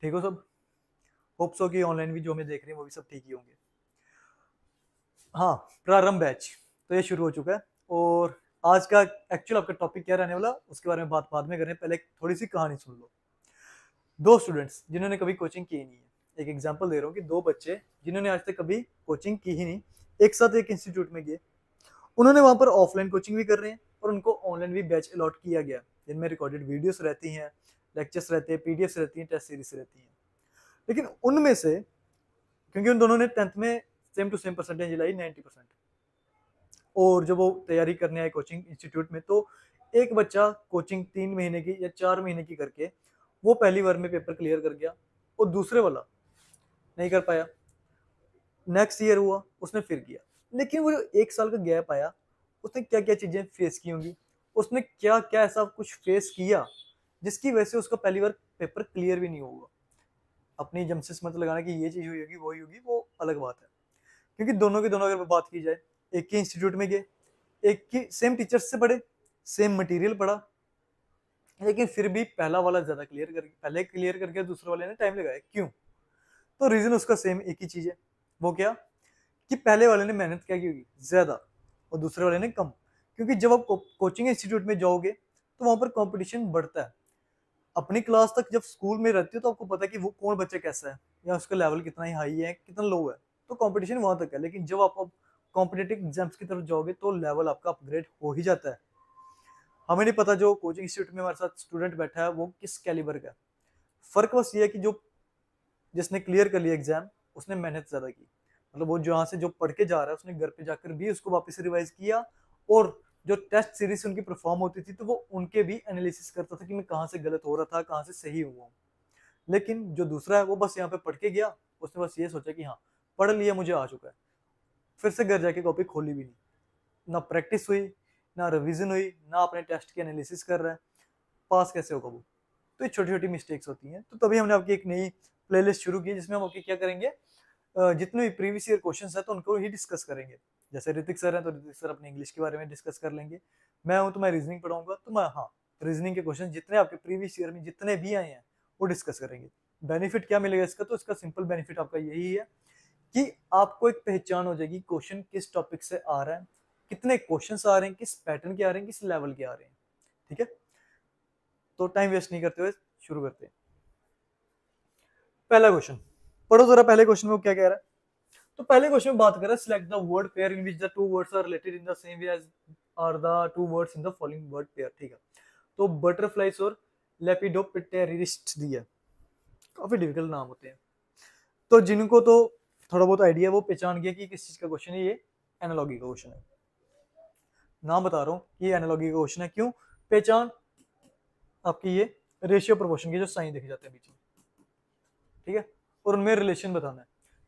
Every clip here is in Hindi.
ठीक हो सब? होप सो कि ऑनलाइन भी जो हमें देख रहे हैं वो भी सब ठीक ही होंगे। हाँ, प्रारंभ बैच तो ये शुरू हो चुका है। और आज का एक्चुअल आपका टॉपिक क्या रहने वाला उसके बारे में बात बाद में करें, पहले थोड़ी सी कहानी सुन लो। दो स्टूडेंट्स जिन्होंने कभी कोचिंग की नहीं है, एक एग्जांपल दे रहा हूँ कि दो बच्चे जिन्होंने आज तक कभी कोचिंग की ही नहीं, एक साथ एक इंस्टीट्यूट में गए। उन्होंने वहां पर ऑफलाइन कोचिंग भी कर रहे हैं और उनको ऑनलाइन भी बैच अलॉट किया गया, जिनमें रिकॉर्डेड वीडियोस रहती हैं, लेक्चर्स रहते हैं, पीडीएफ रहती हैं, टेस्ट सीरीज रहती हैं। लेकिन उनमें से, क्योंकि उन दोनों ने 10th में सेम टू सेम परसेंटेज लाई 90%, और जब वो तैयारी करने आए कोचिंग इंस्टीट्यूट में, तो एक बच्चा कोचिंग 3 महीने की या 4 महीने की करके वो पहली बार में पेपर क्लियर कर गया और दूसरे वाला नहीं कर पाया। नेक्स्ट ईयर हुआ, उसने फिर किया। लेकिन वो जो 1 साल का गैप आया, उसने क्या क्या चीजें फेस की होंगी, उसने क्या क्या ऐसा कुछ फेस किया जिसकी वजह से उसका पहली बार पेपर क्लियर भी नहीं होगा। अपनी जमसिस मत लगाना कि ये चीज हुई होगी वो ही होगी, वो अलग बात है। क्योंकि दोनों की दोनों अगर बात की जाए, एक ही इंस्टीट्यूट में गए, एक ही सेम टीचर्स से पढ़े, सेम मटेरियल पढ़ा, लेकिन फिर भी पहला वाला ज्यादा क्लियर कर पहले क्लियर करके दूसरे वाले ने टाइम लगाया। क्यों? तो रीजन उसका सेम एक ही चीज है। वो क्या? कि पहले वाले ने मेहनत क्या की होगी ज्यादा और दूसरे वाले ने कम। क्योंकि जब आप कोचिंग इंस्टीट्यूट में जाओगे तो वहां पर कंपटीशन बढ़ता है। अपनी क्लास तक जब स्कूल में रहती हो तो आपको पता है कि वो कौन बच्चा कैसा है, या उसका लेवल कितना ही हाई है कितना लो है, तो कंपटीशन वहां तक है। लेकिन जब आप कॉम्पिटेटिव एग्जाम्स की तरफ जाओगे तो लेवल आपका अपग्रेड हो ही जाता है। हमें नहीं पता जो कोचिंग इंस्टीट्यूट में हमारे साथ स्टूडेंट बैठा है वो किस कैलिबर का है। फर्क बस ये है कि जो जिसने क्लियर कर लिया एग्जाम, उसने मेहनत ज्यादा की। मतलब वो जहाँ से जो पढ़ के जा रहा है उसने घर पे जाकर भी उसको वापस रिवाइज किया, और जो टेस्ट सीरीज उनकी परफॉर्म होती थी तो वो उनके भी एनालिसिस करता था कि मैं कहाँ से गलत हो रहा था, कहाँ से सही हुआ हूँ। लेकिन जो दूसरा है वो बस यहाँ पे पढ़ के गया, उसने बस ये सोचा कि हाँ पढ़ लिया, मुझे आ चुका है, फिर से घर जाके कॉपी खोली भी नहीं, ना प्रैक्टिस हुई, ना रिवीजन हुई, ना अपने टेस्ट की एनालिसिस कर रहा है। पास कैसे होगा वो? तो ये छोटी छोटी मिस्टेक्स होती हैं। तो तभी हमने आपकी एक नई प्लेलिस्ट शुरू की जिसमें हम आपके क्या करेंगे, जितने भी प्रीवियस ईयर क्वेश्चंस है तो उनको ही डिस्कस करेंगे। जैसे ऋतिक सर हैं तो ऋतिक सर अपने इंग्लिश के बारे में डिस्कस कर लेंगे, मैं हूँ तो मैं रीजनिंग पढ़ाऊंगा, तो मैं हाँ रीजनिंग के क्वेश्चन जितने आपके प्रीवियस ईयर में जितने भी आए हैं वो डिस्कस करेंगे। बेनिफिट क्या मिलेगा इसका? तो इसका सिंपल बेनिफिट आपका यही है कि आपको एक पहचान हो जाएगी क्वेश्चन किस टॉपिक से आ रहा है, कितने क्वेश्चन आ रहे हैं, किस पैटर्न के आ रहे हैं, किस लेवल के आ रहे हैं। ठीक है, तो टाइम वेस्ट नहीं करते हुए शुरू करते हैं। पहला क्वेश्चन पढ़ो जरा, पहले क्वेश्चन में वो क्या कह रहा है। तो पहले क्वेश्चन में बात कर रहा है, select the word pair in which the two words are related in the same way as are the two words in the following word pair. ठीक है, तो बटरफ्लाइज और लेपिडोप्टेरिस्ट दिया, काफी डिफिकल्ट नाम होते हैं। तो जिनको तो थोड़ा बहुत आइडिया वो पहचान गया कि किस चीज का क्वेश्चन है, ये एनालॉगी का क्वेश्चन है। नाम बता रहा हूँ, ये एनालॉगी का क्वेश्चन है। क्यों? पहचान आपकी ये रेशियो प्रोपोर्शन के जो साइन देखे जाते हैं बीच में, ठीक है, और उनमें रिलेशन बताना है।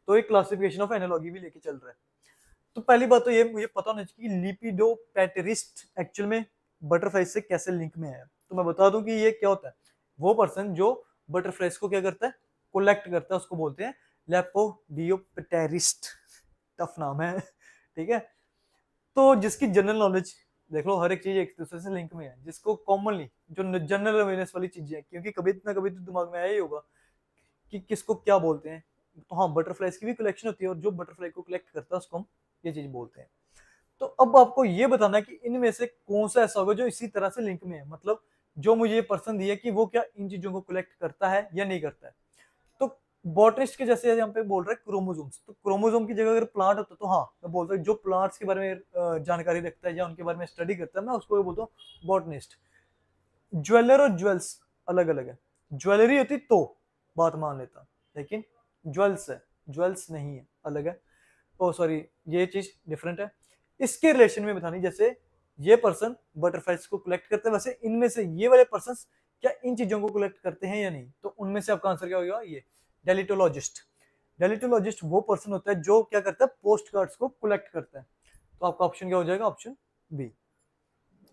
तो एक क्लासिफिकेशन ऑफ एनालॉगी भी लेके चल रहा है। तो पहली बात तो ये मुझे पता होना चाहिए कि लिपिडोपैटेरिस्ट एक्चुअल में बटरफ्लाई से कैसे लिंक में है। तो मैं बता दूं कि ये क्या होता है, वो पर्सन जो बटरफ्लाइज को क्या करता है, कोलेक्ट करता है, उसको बोलते हैं लेपोडियोप्टेरिस्ट। टफ नाम है ठीक है। तो जिसकी जनरल नॉलेज देख लो, हर एक चीज एक दूसरे से लिंक में है, जिसको कॉमनली जो जनरल अवेयरनेस वाली चीजें हैं, क्योंकि कभी ना कभी तो दिमाग में आया ही होगा कि किसको क्या बोलते हैं। तो हाँ, बटरफ्लाइज की भी कलेक्शन होती है और जो बटरफ्लाई को कलेक्ट करता है उसको हम ये चीज बोलते हैं। तो अब आपको ये बताना है कि इनमें से कौन सा ऐसा होगा जो इसी तरह से लिंक में है, मतलब जो मुझे ये पर्सन दिया कि वो क्या इन चीजों को कलेक्ट करता है या नहीं करता है। तो बॉटनिस्ट के जैसे यहाँ पे बोल रहे हैं क्रोमोजोम्स, तो क्रोमोजोम की जगह अगर प्लांट होता तो हाँ मैं बोलता हूँ जो प्लांट्स के बारे में जानकारी रखता है या उनके बारे में स्टडी करता है, मैं उसको बोलता हूँ बॉटनिस्ट। ज्वेलर और ज्वेल्स अलग अलग है। ज्वेलरी होती तो बात मान लेता, लेकिन ज्वेल्स है, ज्वेल्स नहीं है, अलग है। ओ सॉरी, ये चीज डिफरेंट है। इसके रिलेशन में बतानी, जैसे ये पर्सन बटरफ्लाइज को कलेक्ट करते हैं, वैसे इनमें से ये वाले पर्सन क्या इन चीजों को कलेक्ट करते हैं या नहीं। तो उनमें से आपका आंसर क्या होगा, ये डेलिटोलॉजिस्ट। डेलिटोलॉजिस्ट वो पर्सन होता है जो क्या करता है, पोस्ट कार्ड्स को कलेक्ट करता है। तो आपका ऑप्शन क्या हो जाएगा, ऑप्शन बी।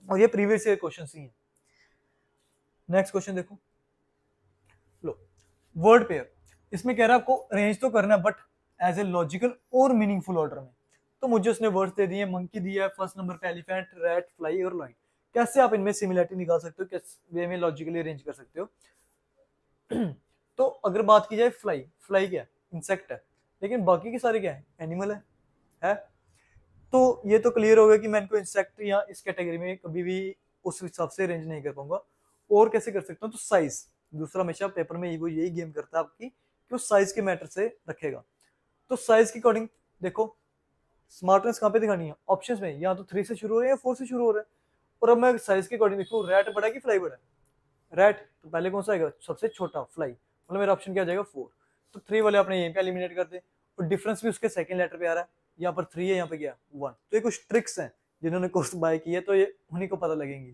और ये प्रीवियस ईयर क्वेश्चन ही है। नेक्स्ट क्वेश्चन देखो, लो वर्ड पेयर। इसमें कह रहा है आपको अरेंज तो करना है बट एज ए लॉजिकल और मीनिंगफुल ऑर्डर में। तो मुझे उसने वर्ड्स दे दिए, मंकी दिया है, फर्स्ट नंबर पे एलिफेंट, रैट, फ्लाई और लॉइन। कैसे आप इनमें सिमिलरिटी निकाल सकते हो, किस वे में लॉजिकली अरेंज कर सकते हो। तो अगर बात की जाए फ्लाई, फ्लाई क्या है, इंसेक्ट है, लेकिन बाकी के सारे क्या है, एनिमल है? तो ये तो क्लियर हो गया कि मैं इनको इंसेक्ट या इस कैटेगरी में कभी भी उस हिसाब से अरेंज नहीं कर पाऊंगा। और कैसे कर सकता हूँ, तो साइज, दूसरा हमेशा पेपर में वो यही गेम करता है आपकी कि वो साइज के मैटर से रखेगा। तो साइज के अकॉर्डिंग देखो, स्मार्टनेस कहाँ पे दिखानी है, ऑप्शंस में, या तो 3 से शुरू हो रहा है या 4 से शुरू हो रहा है। और अब मैं साइज के अकॉर्डिंग देखो, रैट बड़ा है कि फ्लाई बड़ा है, रैट, तो पहले कौन सा आएगा, सबसे छोटा फ्लाई, मतलब मेरा ऑप्शन क्या आ जाएगा 4। तो 3 वाले आपने यहीं पे एलिमिनेट कर दे, और डिफरेंस भी उसके सेकंड लेटर पे आ रहा है, यहाँ पर 3 है, यहाँ पे क्या 1। तो ये कुछ ट्रिक्स हैं जिन्होंने कोर्स बाय किया, तो ये उन्हीं को पता लगेंगी।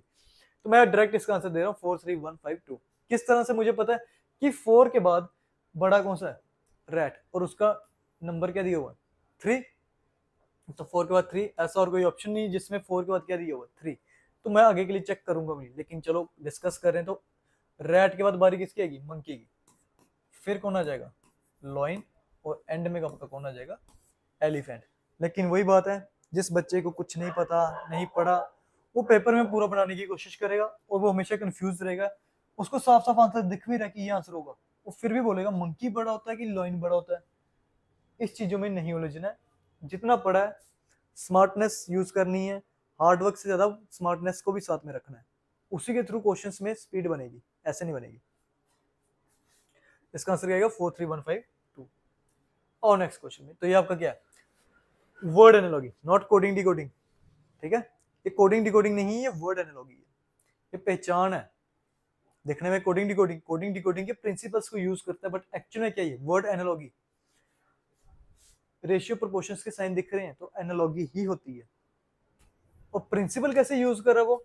तो मैं डायरेक्ट इसका आंसर दे रहा हूँ 4 3 1 5 2। किस तरह से मुझे पता है कि 4 के बाद बड़ा कौन सा है, रैट, और उसका नंबर क्या दिया हुआ है 3, तो 4 के बाद 3, ऐसा और कोई ऑप्शन नहीं जिसमें 4 के बाद क्या दिया हुआ 3। तो मैं आगे के लिए चेक करूंगा भी, लेकिन चलो डिस्कस कर रहे हैं। तो रैट के बाद बारी किसकी आएगी, मंकी की, फिर कौन आ जाएगा, लॉइन, और एंड में आपका कौन आ जाएगा, एलिफेंट। लेकिन वही बात है, जिस बच्चे को कुछ नहीं पता, नहीं पढ़ा, वो पेपर में पूरा बनाने की कोशिश करेगा और वो हमेशा कंफ्यूज रहेगा। उसको साफ साफ आंसर दिख भी रहा है कि ये आंसर होगा, वो फिर भी बोलेगा मंकी बड़ा होता है कि लॉइन बड़ा होता है। इस चीजों में नहीं उलझना है, जितना पढ़ा है स्मार्टनेस यूज करनी है, हार्डवर्क से ज्यादा स्मार्टनेस को भी साथ में रखना है, उसी के थ्रू क्वेश्चंस में स्पीड बनेगी, ऐसे नहीं बनेगी। इसका आंसर क्या आएगा 4 3 1 5 2। और नेक्स्ट क्वेश्चन में, तो ये आपका क्या है, word analogy, not coding decoding, ठीक है। ये कोडिंग डिकोडिंग नहीं है, ये वर्ड एनालॉजी है, ये पहचान है। देखने में कोडिंग डिकोडिंग, कोडिंग डिकोडिंग के प्रिंसिपल्स को यूज करता है, बट एक्चुअल में क्या है, वर्ड एनालॉजी। रेशियो प्रोपोर्शंस के साइन दिख रहे हैं तो एनालॉजी ही होती है। और प्रिंसिपल कैसे यूज कर रहा है वो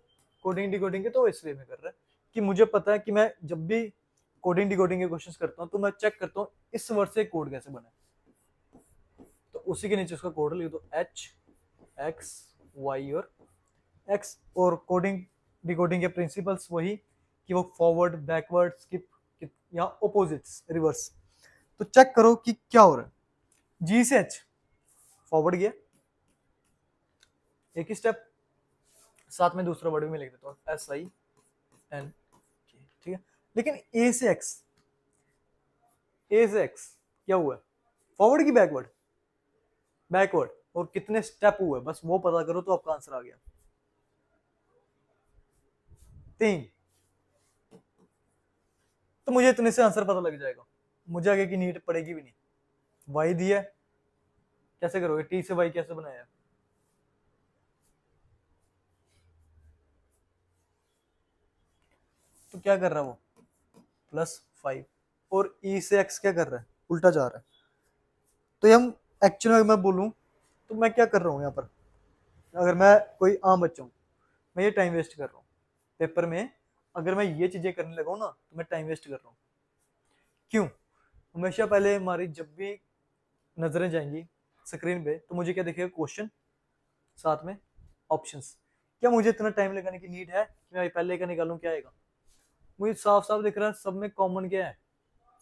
कोडिंग डिकोडिंग के, तो इस वे में कर रहा है कि मुझे पता है कि मैं जब भी कोडिंग डिकोडिंग के क्वेश्चंस करता हूँ तो मैं चेक करता हूँ इस वर्ड से कोड कैसे बना है, तो उसी के नीचे उसका कोड लिख दो H X Y और X। और कोडिंग डिकोडिंग के प्रिंसिपल्स वही कि वो फॉरवर्ड, बैकवर्ड, स्किप या ऑपोजिट्स, रिवर्स। तो चेक करो कि क्या हो रहा है, G से H फॉरवर्ड गया, एक ही स्टेप, साथ में दूसरा वर्ड भी मैं लिख देता हूँ SIN, ठीक है। लेकिन A से X, A से X क्या हुआ है, फॉरवर्ड की बैकवर्ड, बैकवर्ड, और कितने स्टेप हुए बस वो पता करो तो आपका आंसर आ गया 3। तो मुझे इतने से आंसर पता लग जाएगा, मुझे आगे की नीड पड़ेगी भी नहीं। Y दिया है, कैसे करोगे, T से Y कैसे बनाया, तो क्या कर रहा है वो +5, और E से X क्या कर रहा है, उल्टा जा रहा है। तो ये हम एक्चुअली अगर मैं बोलूं तो मैं क्या कर रहा हूँ यहाँ पर, अगर मैं कोई आम बच्चा हूँ, मैं ये टाइम वेस्ट कर रहा हूँ पेपर में। अगर मैं ये चीजें करने लगा ना तो मैं टाइम वेस्ट कर रहा हूँ। क्यों, हमेशा पहले हमारी जब भी नजरें जाएंगी स्क्रीन पे तो मुझे क्या दिखेगा, क्वेश्चन, साथ में ऑप्शंस। क्या मुझे इतना टाइम लगाने की नीड है कि मैं पहले का निकालूं, क्या आएगा, मुझे साफ साफ दिख रहा है सब में कॉमन क्या है,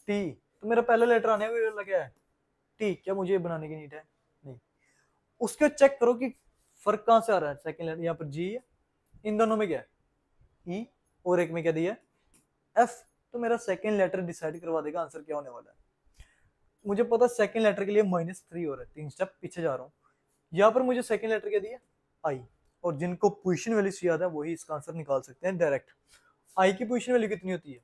टी, तो मेरा पहला लेटर आने वाला क्या है, टी। क्या मुझे बनाने की नीड है, नहीं। उसके चेक करो कि फर्क कहां से आ रहा है, सेकंड लेटर यहाँ पर जी है, इन दोनों में क्या है ई, और एक में क्या दिया है एफ। तो मेरा सेकंड लेटर डिसाइड करवा देगा आंसर क्या होने वाला है। मुझे पता सेकंड लेटर के लिए -3 हो रहा है, 3 स्टेप पीछे जा रहा हूँ। यहाँ पर मुझे सेकंड लेटर क्या दिया, आई, और जिनको पोजीशन वैल्यू याद है वही इसका आंसर निकाल सकते हैं डायरेक्ट। आई की पोजीशन वैल्यू कितनी होती है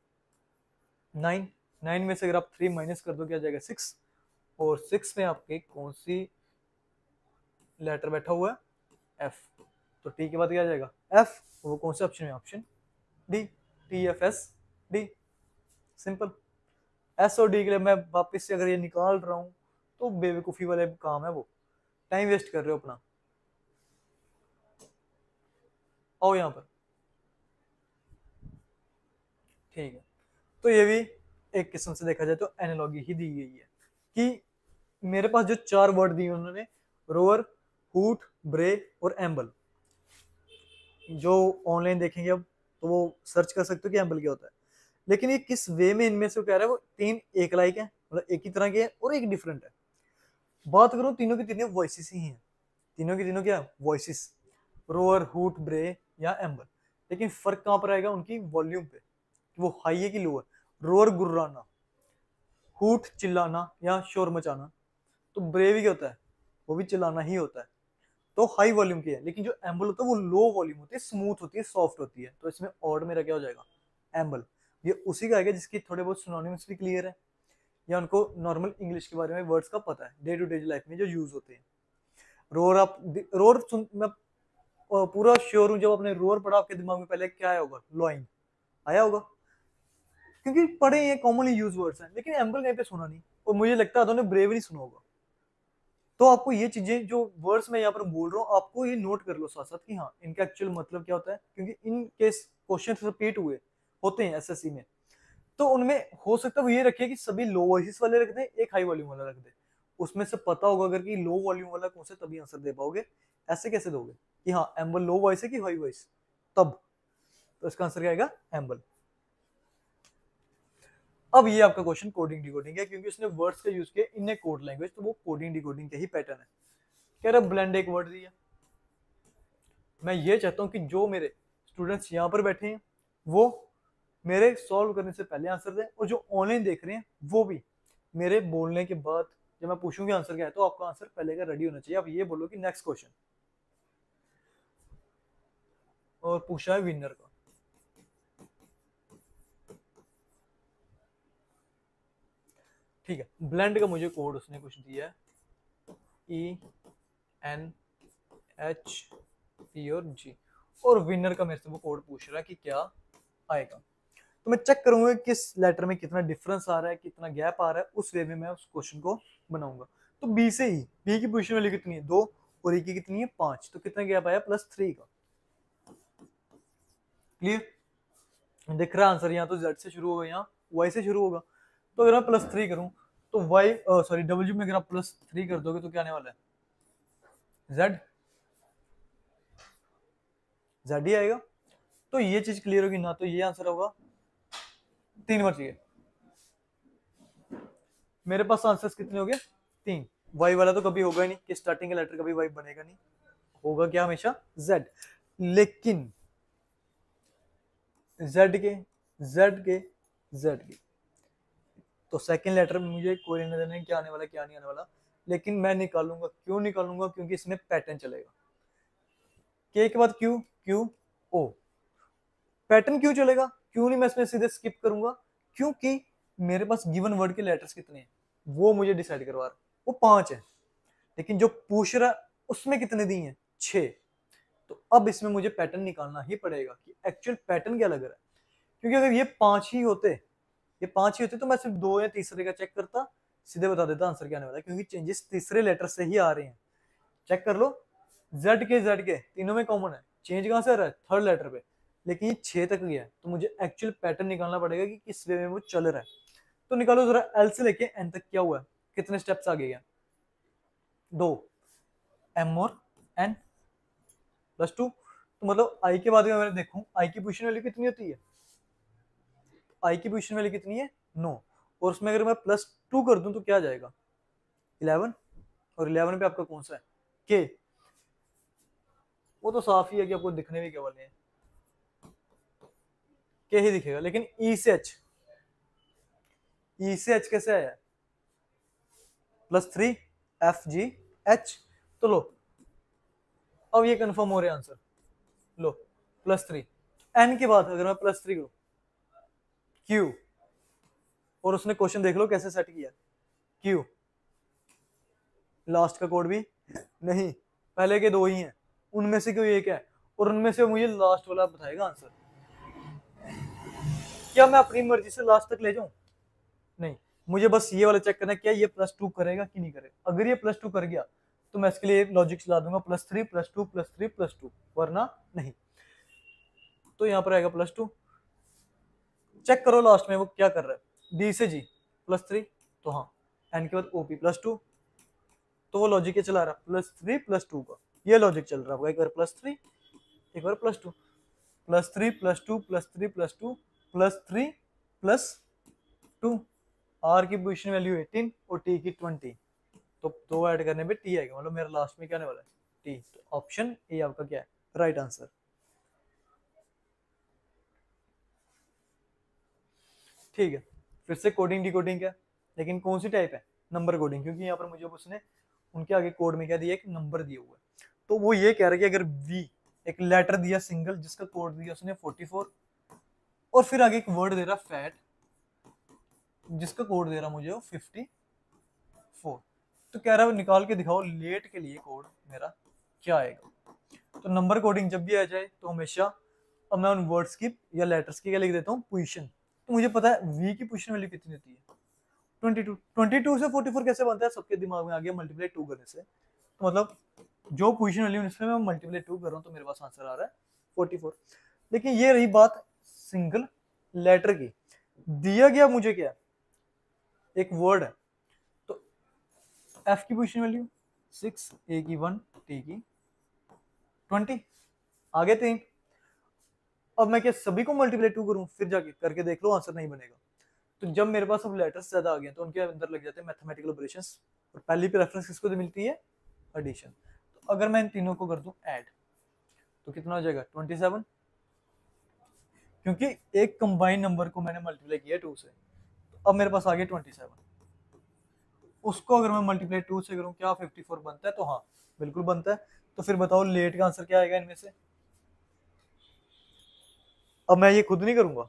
9, 9 में से अगर आप 3 माइनस कर दो क्या जाएगा 6, और 6 में आपके कौन सी लेटर बैठा हुआ है, एफ। तो टी के बाद क्या जाएगा एफ, वो कौन से ऑप्शन में, option D, TFSD, simple. S और डी के लिए मैं वापस से अगर ये निकाल रहा हूं तो बेवकूफी वाले काम है, वो टाइम वेस्ट कर रहे हो अपना। आओ यहां पर, ठीक है। तो ये भी एक किस्म से देखा जाए तो एनालॉजी ही दी गई है कि मेरे पास जो 4 वर्ड दिए उन्होंने, रोअर, हूट, ब्रे और एम्बल, जो ऑनलाइन देखेंगे अब तो वो सर्च कर सकते हो कि एम्बल क्या होता है। लेकिन ये किस वे में इनमें से कह रहा है, वो 3 एक लाइक है, मतलब एक ही तरह के हैं और एक डिफरेंट है। बात करूं तीनों की तीनों वॉइसेस ही हैं, तीनों की तीनों क्या वॉइसेस, रोअर, हूट, ब्रे या एम्बल। लेकिन फर्क कहाँ पर आएगा, उनकी वॉल्यूम पे, कि वो हाई है कि लो है। रोर गुर्राना, हूट चिल्लाना या शोर मचाना, तो ब्रेव क्या होता है, वो भी चिल्लाना ही होता है, तो हाई वॉल्यूम की है। लेकिन जो एम्बल होता है वो लो वॉल्यूम होती है, स्मूथ होती है, सॉफ्ट होती है, तो इसमें ऑड मेरा क्या हो जाएगा, एम्बल। ये उसी का आएगा जिसकी थोड़े बहुत सिनोनिम्स भी क्लियर है, या उनको नॉर्मल इंग्लिश के बारे में वर्ड्स का पता है, डे टू डे लाइफ में जो यूज होते हैं। रोर, आप रोर सुन, मैं पूरा श्योर हूँ जब आपने रोर पढ़ा आपके दिमाग में पहले क्या आया होगा, लोइंग आया होगा, क्योंकि पढ़े ये कॉमनली यूज वर्ड्स हैं, लेकिन एम्बल कहीं पे सुना नहीं, और मुझे लगता है उन्होंने ब्रेव नहीं सुना होगा। तो आपको ये चीजें जो वर्ड्स मैं यहाँ पर बोल रहा हूँ आपको ये नोट कर लो साथ साथ कि हाँ इनका एक्चुअल मतलब क्या होता है, क्योंकि इन केस क्वेश्चन रिपीट हुए होते हैं एसएससी में, तो उनमें हो सकता है वो ये रखे कि सभी लो वॉइस वाले रख दे, एक हाई वॉल्यूम वाला रख दे, उसमें से पता होगा अगर कि लो वॉल्यूम वाला कौन सा, तभी आंसर दे पाओगे। ऐसे कैसे दोगे कि हाँ एम्बल लो वॉइस है कि हाई वॉइस, तब तो इसका आंसर क्या आएगा, एम्बल। अब ये आपका क्वेश्चन कोडिंग डिकोडिंग है, क्योंकि उसने वर्ड्स का यूज किया इन ए कोड लैंग्वेज, तो वो कोडिंग डिकोडिंग के ही पैटर्न है। कह रहा ब्लेंड एक वर्ड दिया, मैं ये चाहता हूँ कि जो मेरे स्टूडेंट्स यहाँ पर बैठे हैं वो मेरे सॉल्व करने से पहले आंसर दें, और जो ऑनलाइन देख रहे हैं वो भी मेरे बोलने के बाद जब मैं पूछूंगी आंसर क्या है, तो आपका आंसर पहले का रेडी होना चाहिए। आप ये बोलो कि नेक्स्ट क्वेश्चन, और पूछा है विनर का। ठीक है, ब्लेंड का मुझे कोड उसने कुछ दिया है, ENHP और G, और विनर का मेरे से वो कोड पूछ रहा है कि क्या आएगा। तो मैं चेक करूंगा किस लेटर में कितना डिफरेंस आ रहा है, कितना गैप आ रहा है, उस वे में मैं उस क्वेश्चन को बनाऊंगा। तो बी से ही, बी की पोजीशन वैल्यू कितनी है 2, और ई की कितनी है 5, तो कितना गैप आया +3 का। क्लियर दिख रहा है आंसर, यहाँ तो जेड से शुरू होगा, यहाँ वाई से शुरू होगा। तो अगर मैं +3 करूं तो वाई सॉरी डब्ल्यू में अगर आप +3 कर दोगे तो क्या आने वाला है, जेड, जेड ही आएगा। तो ये चीज क्लियर होगी ना, तो ये आंसर होगा 3 बच गए मेरे पास। आंसर्स कितने हो गए 3। वाई वाला तो कभी होगा ही नहीं कि स्टार्टिंग का लेटर कभी वाई बनेगा नहीं, होगा क्या हमेशा जेड। लेकिन जेड के जेड के जेड के, तो सेकंड लेटर में मुझे कोई लेना देना क्या आने वाला क्या नहीं आने वाला, लेकिन मैं निकालूंगा। क्यों निकालूंगा, क्योंकि इसमें पैटर्न चलेगा, के बाद क्यू, क्यू ओ, पैटर्न क्यों चलेगा, क्यों नहीं मैं इसमें सीधे स्किप करूंगा, क्योंकि मेरे पास गिवन वर्ड के लेटर्स कितने हैं वो मुझे डिसाइड करवा रहा, वो 5 है, लेकिन जो पूछ रहा उसमें कितने दिए हैं 6। तो अब इसमें मुझे पैटर्न निकालना ही पड़ेगा कि एक्चुअल पैटर्न क्या लग रहा है, क्योंकि अगर ये 5 ही होते, ये 5 ही होते तो मैं सिर्फ 2 या तीसरे का चेक करता, सीधे बता देता आंसर क्या आने वाला है, क्योंकि चेंजेस तीसरे लेटर से ही आ रहे हैं। चेक कर लो, जेड के तीनों में कॉमन है, चेंज कहां से आ रहा है थर्ड लेटर पे, लेकिन ये 6 तक गया है, तो मुझे एक्चुअल पैटर्न निकालना पड़ेगा कि किस वे में वो चल रहा है। तो निकालो जरा एल से लेके एन तक क्या हुआ है, कितने स्टेप्स आगे गया, 2, एम और एन +2। तो मतलब आई के बाद मैं देखूं आई की पोजीशन वैल्यू कितनी होती है, आई की पोजीशन वैल्यू कितनी है 9, और उसमें अगर मैं +2 कर दूं तो क्या आ जाएगा 11, और 11 पे आपका कौन सा है के, वो तो साफ ही है कि आपको दिखने भी क्या वाले हैं, के ही दिखेगा। लेकिन ई से एच, ई से एच कैसे आया, +3 FG H, तो लो अब ये कंफर्म हो रहे आंसर, लो +3। एन के बाद अगर मैं +3 करूं क्यू, और उसने क्वेश्चन देख लो कैसे सेट किया, क्यू लास्ट का कोड भी नहीं, पहले के 2 ही हैं, उनमें से कोई एक है, और उनमें से मुझे लास्ट वाला बताएगा आंसर। क्या मैं अपनी मर्जी से लास्ट तक ले जाऊं, नहीं, मुझे बस ये वाला चेक करना है क्या ये +2 करेगा कि नहीं करेगा। अगर ये +2 कर गया तो मैं इसके लिए लॉजिक चला दूंगा +3 +2 +3 +2, वरना नहीं। तो यहाँ पर आएगा +2, चेक करो लास्ट में वो क्या कर रहा है, डी से जी +3, तो हाँ एन के बाद ओपी +2, तो वो लॉजिक चला रहा +3 +2 का, ये लॉजिक चल रहा होगा, एक बार +3 एक बार +2, +3 +2 +3 +2 +3 +2, आर की पोजीशन वैल्यू 18 और टी की 20, तो 2 ऐड करने पे टी आएगा, मतलब मेरा लास्ट में क्या आने वाला है टी। तो ऑप्शन ए आपका क्या है राइट आंसर। ठीक है, फिर से कोडिंग डिकोडिंग है, लेकिन कौन सी टाइप है, नंबर कोडिंग, क्योंकि यहाँ पर मुझे उसने उनके आगे कोड में क्या दिया, एक नंबर दिया हुआ है। तो वो ये कह रहा है कि अगर वी एक लेटर दिया सिंगल जिसका कोड दिया उसने 44, और फिर आगे एक वर्ड दे रहा फैट जिसका कोड दे रहा मुझे वो 54, तो कह रहा है निकाल के दिखाओ लेट के लिए कोड मेरा क्या आएगा। तो नंबर कोडिंग जब भी आ जाए तो हमेशा, अब मैं उन वर्ड्स की या लेटर्स की क्या लिख देता हूँ, पोजीशन। तो मुझे पता है वी की पोजीशन वैल्यू कितनी होती है, 22। 22 से 44 कैसे बनता है, सबके दिमाग में आ गया मल्टीप्लाई 2 करने से। तो मतलब जो पोजीशन वैल्यू इसमें मैं मल्टीप्लाई 2 कर रहा हूँ तो मेरे पास आंसर आ रहा है 44। लेकिन ये रही बात सिंगल लेटर की, दिया गया मुझे क्या, एक वर्ड है, तो एफ की पोजीशन वैल्यू 6, ए की 1, टी की 20, आगे 3। अब मैं क्या सभी को मल्टीप्लाई 2 करूं, फिर जाके करके देख लो आंसर नहीं बनेगा। तो जब मेरे पास अब लेटर्स ज्यादा आ गए तो उनके अंदर लग जाते हैं मैथमेटिकल ऑपरेशंस, और पहली प्रेफरेंस किसको मिलती है, एडिशन। तो अगर मैं इन तीनों को कर दूं ऐड तो कितना हो जाएगा 27, क्योंकि एक कंबाइंड नंबर को मैंने मल्टीप्लाई किया 2 से, तो अब मेरे पास आ गया 27। उसको अगर मैं मल्टीप्लाई 2 से करूं क्या 54 बनता है, तो हाँ बिल्कुल बनता है। तो फिर बताओ लेट का आंसर क्या आएगा इनमें से। अब मैं ये खुद नहीं करूंगा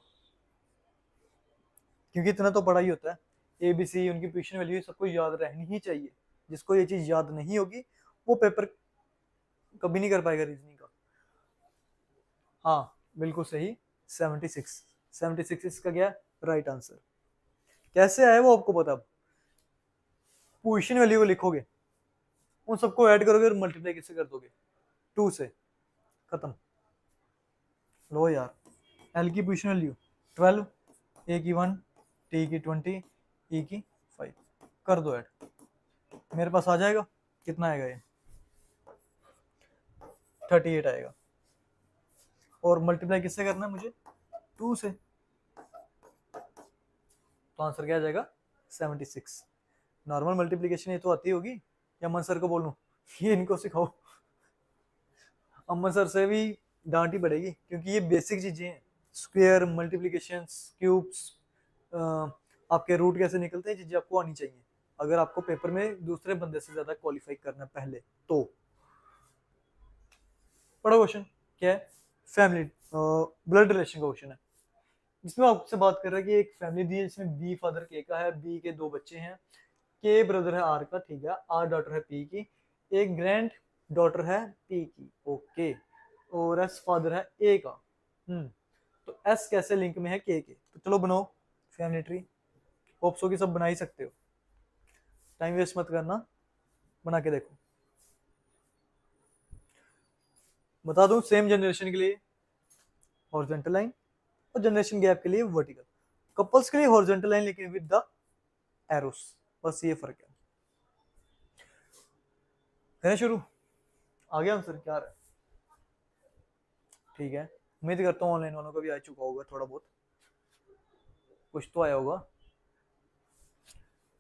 क्योंकि इतना तो पढ़ा ही होता है, ABC उनकी पोजीशन वैल्यू सबको याद रहनी ही चाहिए। जिसको ये चीज याद नहीं होगी वो पेपर कभी नहीं कर पाएगा रीजनिंग का। हाँ बिल्कुल सही, 76 इसका क्या राइट आंसर। कैसे आया वो आपको पता, पोजीशन वैल्यू को लिखोगे, उन सबको ऐड करोगे और मल्टीप्लाई किससे कर दोगे, 2 से, खत्म। लो यार, एल की पोजीशन वैल्यू 12, ए की 1, टी की 20, ई की 5, कर दो ऐड, मेरे पास आ जाएगा। कितना आएगा ये 38 आएगा, और मल्टीप्लाई किससे करना है मुझे, 2 से, तो आंसर क्या आ जाएगा 76। नॉर्मल मल्टीप्लिकेशन ये तो आती होगी, या अमन सर को बोलूं ये इनको सिखाओ। अमन सर से भी डांट ही पड़ेगी क्योंकि ये बेसिक चीजें हैं, स्क्वायर, मल्टीप्लिकेशन, क्यूब्स, आपके रूट कैसे निकलते हैं, चीजें आपको आनी चाहिए अगर आपको पेपर में दूसरे बंदे से ज्यादा क्वालिफाई करना पहले तो। पढ़ो क्वेश्चन क्या है, फैमिली ब्लड रिलेशन का क्वेश्चन है, जिसमें आपसे बात कर रहा है कि एक फैमिली दी है जिसमें बी फादर के का है, बी के 2 बच्चे हैं, के ब्रदर है आर का, ठीक है, आर डॉटर है पी की, एक ग्रैंड डॉटर है पी की, ओके, और एस फादर है ए का। तो एस कैसे लिंक में है के, तो चलो बनाओ फैमिली ट्री, होप्सो की सब बना ही सकते हो, टाइम वेस्ट मत करना, बना के देखो। बता दूं सेम जनरेशन के लिए हॉरिजॉन्टल लाइन और जनरेशन गैप के लिए वर्टिकल, कपल्स के लिए हॉरिजॉन्टल लाइन लेकिन विद द एरोस, बस ये फर्क है। करें शुरू, आ गया आंसर क्या है, ठीक है, उम्मीद करता हूँ ऑनलाइन वालों का भी आ चुका होगा, थोड़ा बहुत कुछ तो आया होगा।